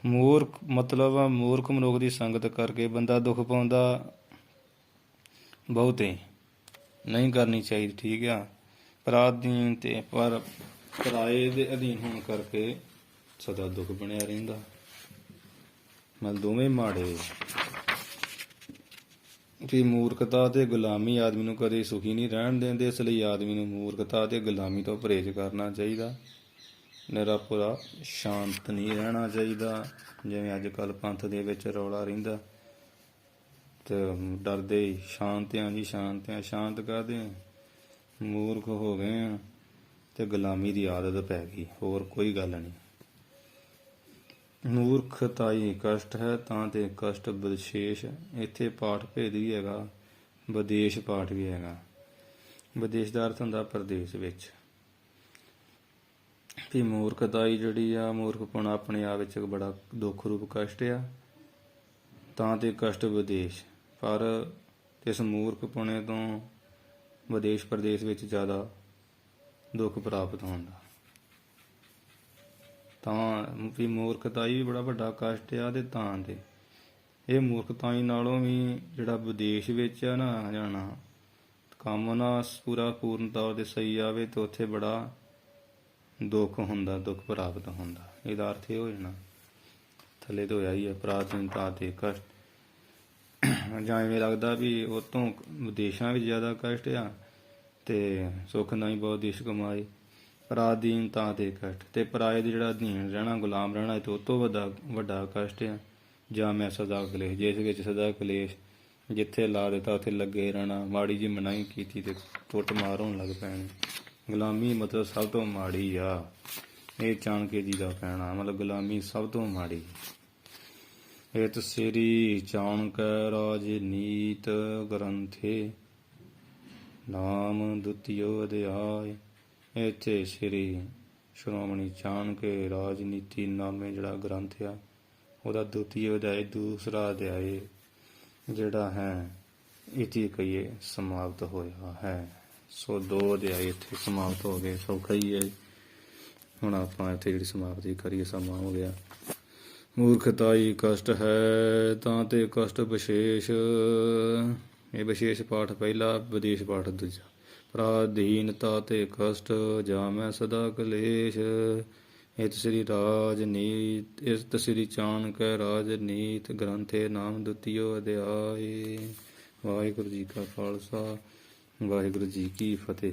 ਮੂਰਖ ਮਤਲਬ ਆ ਮੂਰਖ ਮਨੁੱਖ ਦੀ ਸੰਗਤ ਕਰਕੇ ਬੰਦਾ ਦੁੱਖ ਪਾਉਂਦਾ ਬਹੁਤੇ, ਨਹੀਂ ਕਰਨੀ ਚਾਹੀਦੀ, ਠੀਕ ਆ। ਪਰਾਧੀਨ ਤੇ ਪਰ ਪਰਾਏ ਦੇ ਅਧੀਨ ਹੋਣ ਕਰਕੇ ਸਦਾ ਦੁੱਖ ਬਣਿਆ ਰਹਿੰਦਾ। ਮਤਲਬ ਦੋਵੇਂ ਮਾੜੇ ਕਿ ਮੂਰਖਤਾ ਤੇ ਗੁਲਾਮੀ ਆਦਮੀ ਨੂੰ ਕਦੇ ਸੁਖੀ ਨਹੀਂ ਰਹਿਣ ਦਿੰਦੇ। ਇਸ ਲਈ ਆਦਮੀ ਨੂੰ ਮੂਰਖਤਾ ਤੇ ਗੁਲਾਮੀ ਤੋਂ ਪਰਹੇਜ਼ ਕਰਨਾ ਚਾਹੀਦਾ। ਨਿਰਾਪੁਰਾ ਸ਼ਾਂਤ ਨਹੀਂ ਰਹਿਣਾ ਚਾਹੀਦਾ। ਜਿਵੇਂ ਅੱਜ ਕੱਲ੍ਹ ਪੰਥ ਦੇ ਵਿੱਚ ਰੌਲਾ ਰਹਿੰਦਾ ਤੇ ਡਰਦੇ ਹੀ ਸ਼ਾਂਤ ਆ ਜੀ, ਸ਼ਾਂਤ ਆ। ਸ਼ਾਂਤ ਕਾਹਦੇ, ਮੂਰਖ ਹੋ ਗਏ ਆ ਤੇ ਗੁਲਾਮੀ ਦੀ ਆਦਤ ਪੈ ਗਈ, ਹੋਰ ਕੋਈ ਗੱਲ ਨਹੀਂ। ਮੂਰਖਤਾਈ ਕਸ਼ਟ ਹੈ ਤਾਂ ਤੇ ਕਸ਼ਟ ਵਿਸ਼ੇਸ਼। ਇੱਥੇ ਪਾਠ ਭੇਦ ਵੀ ਹੈਗਾ, ਵਿਦੇਸ਼ ਪਾਠ ਵੀ ਹੈਗਾ। ਵਿਦੇਸ਼ ਦਾ ਅਰਥ ਹੁੰਦਾ ਪ੍ਰਦੇਸ਼ ਵਿੱਚ। ਵੀ ਮੂਰਖਤਾਈ ਜਿਹੜੀ ਆ, ਮੂਰਖਪਣਾ ਆਪਣੇ ਆਪ ਵਿੱਚ ਇੱਕ ਬੜਾ ਦੁੱਖ ਰੂਪ ਕਸ਼ਟ ਆ। ਤਾਂ ਤੇ ਕਸ਼ਟ ਵਿਦੇਸ਼, ਪਰ ਇਸ ਮੂਰਖਪਣੇ ਤੋਂ ਵਿਦੇਸ਼ ਪ੍ਰਦੇਸ਼ ਵਿੱਚ ਜ਼ਿਆਦਾ ਦੁੱਖ ਪ੍ਰਾਪਤ ਹੁੰਦਾ। ਤਾਂ ਵੀ ਮੂਰਖਤਾਈ ਵੀ ਬੜਾ ਵੱਡਾ ਕਸ਼ਟ ਆ। ਤੇ ਤਾਂ ਤੇ ਇਹ ਮੂਰਖਤਾਈ ਨਾਲੋਂ ਵੀ ਜਿਹੜਾ ਵਿਦੇਸ਼ ਵਿੱਚ ਆ ਨਾ ਜਾਣਾ, ਕੰਮ ਨਾ ਪੂਰਾ ਪੂਰਨ ਤੌਰ 'ਤੇ ਸਹੀ ਆਵੇ ਤੇ ਉੱਥੇ ਬੜਾ ਦੁੱਖ ਹੁੰਦਾ, ਦੁੱਖ ਪ੍ਰਾਪਤ ਹੁੰਦਾ। ਇਹਦਾ ਅਰਥ ਇਹ ਹੋ ਜਾਣਾ, ਥੱਲੇ ਤੋਂ ਹੋਇਆ ਹੀ ਹੈ, ਪ੍ਰਾਚੀਨਤਾ ਤੇ ਕਸ਼ਟ। ਜਾਂ ਇਵੇਂ ਲੱਗਦਾ ਵੀ ਉਹ ਤੋਂ ਵਿਦੇਸ਼ਾਂ ਵਿੱਚ ਜ਼ਿਆਦਾ ਕਸ਼ਟ ਆ ਤੇ ਸੁੱਖ ਨਹੀਂ ਬਹੁਤ ਦੇਸ਼ ਕਮਾਏ। ਪਰਾਧੀਨਤਾ ਤੇ ਕਸ਼ਟ, ਤੇ ਪਰਾਏ ਦੇ ਜਿਹੜਾ ਅਧੀਨ ਰਹਿਣਾ, ਗੁਲਾਮ ਰਹਿਣਾ, ਤੇ ਉਹ ਤੋਂ ਵੱਡਾ ਕਸ਼ਟ ਆ। ਜਾਂ ਮੈਂ ਸਦਾ ਕਲੇਸ਼, ਜਿਸ ਵਿੱਚ ਸਦਾ ਕਲੇਸ਼, ਜਿੱਥੇ ਲਾ ਦਿੱਤਾ ਉੱਥੇ ਲੱਗੇ ਰਹਿਣਾ। ਮਾੜੀ ਜਿਹੀ ਮਨਾਹੀ ਕੀਤੀ ਤੇ ਕੁੱਟ ਮਾਰ ਹੋਣ ਲੱਗ ਪੈਣੀ। ਗੁਲਾਮੀ ਮਤਲਬ ਸਭ ਤੋਂ ਮਾੜੀ ਆ। ਇਹ ਚਾਣਕੇ ਜੀ ਦਾ ਕਹਿਣਾ, ਮਤਲਬ ਗੁਲਾਮੀ ਸਭ ਤੋਂ ਮਾੜੀ। ਇਤ ਸ੍ਰੀ ਚਾਣਕ ਰਾਜਨੀਤ ਗ੍ਰੰਥੇ ਨਾਮ ਦੁਤੀਓ ਅਧਿਆਇ। ਇੱਥੇ ਸ੍ਰੀ ਸ਼੍ਰੋਮਣੀ ਚਾਣਕੇ ਰਾਜਨੀਤੀ ਨਾਮੇ ਜਿਹੜਾ ਗ੍ਰੰਥ ਆ, ਉਹਦਾ ਦੁਤੀਏ ਅਧਿਆਇ, ਦੂਸਰਾ ਅਧਿਆਇ ਜਿਹੜਾ ਹੈ ਇਤੀ ਕਹੀਏ ਸਮਾਪਤ ਹੋਇਆ ਹੈ। ਸੋ 2 ਅਧਿਆਇ ਇੱਥੇ ਸਮਾਪਤ ਹੋ ਗਏ। ਸੌਖਾ ਹੀ ਹੈ। ਹੁਣ ਆਪਾਂ ਇੱਥੇ ਜਿਹੜੀ ਸਮਾਪਤੀ ਕਰੀਏ, ਸਮਾਂ ਹੋ ਗਿਆ। ਮੂਰਖਤਾਈ ਕਸ਼ਟ ਹੈ ਤਾਂ ਤੇ ਕਸ਼ਟ ਵਿਸ਼ੇਸ਼। ਇਹ ਵਿਸ਼ੇਸ਼ ਪਾਠ ਪਹਿਲਾ, ਵਿਦੇਸ਼ ਪਾਠ ਦੂਜਾ। ਪਰਾਧੀਨਤਾ ਤੇ ਕਸ਼ਟ, ਜਾਂ ਮੈਂ ਸਦਾ ਕਲੇਸ਼। ਇਤ ਸ੍ਰੀ ਰਾਜਨੀਤ, ਇਤ ਸ੍ਰੀ ਚਾਣਕ ਰਾਜਨੀਤ ਗ੍ਰੰਥੇ ਨਾਮ ਦੁਤੀਓ ਅਧਿਆਇ। ਵਾਹਿਗੁਰੂ ਜੀ ਕਾ ਖਾਲਸਾ, ਵਾਹਿਗੁਰੂ ਜੀ ਕੀ ਫਤਿਹ।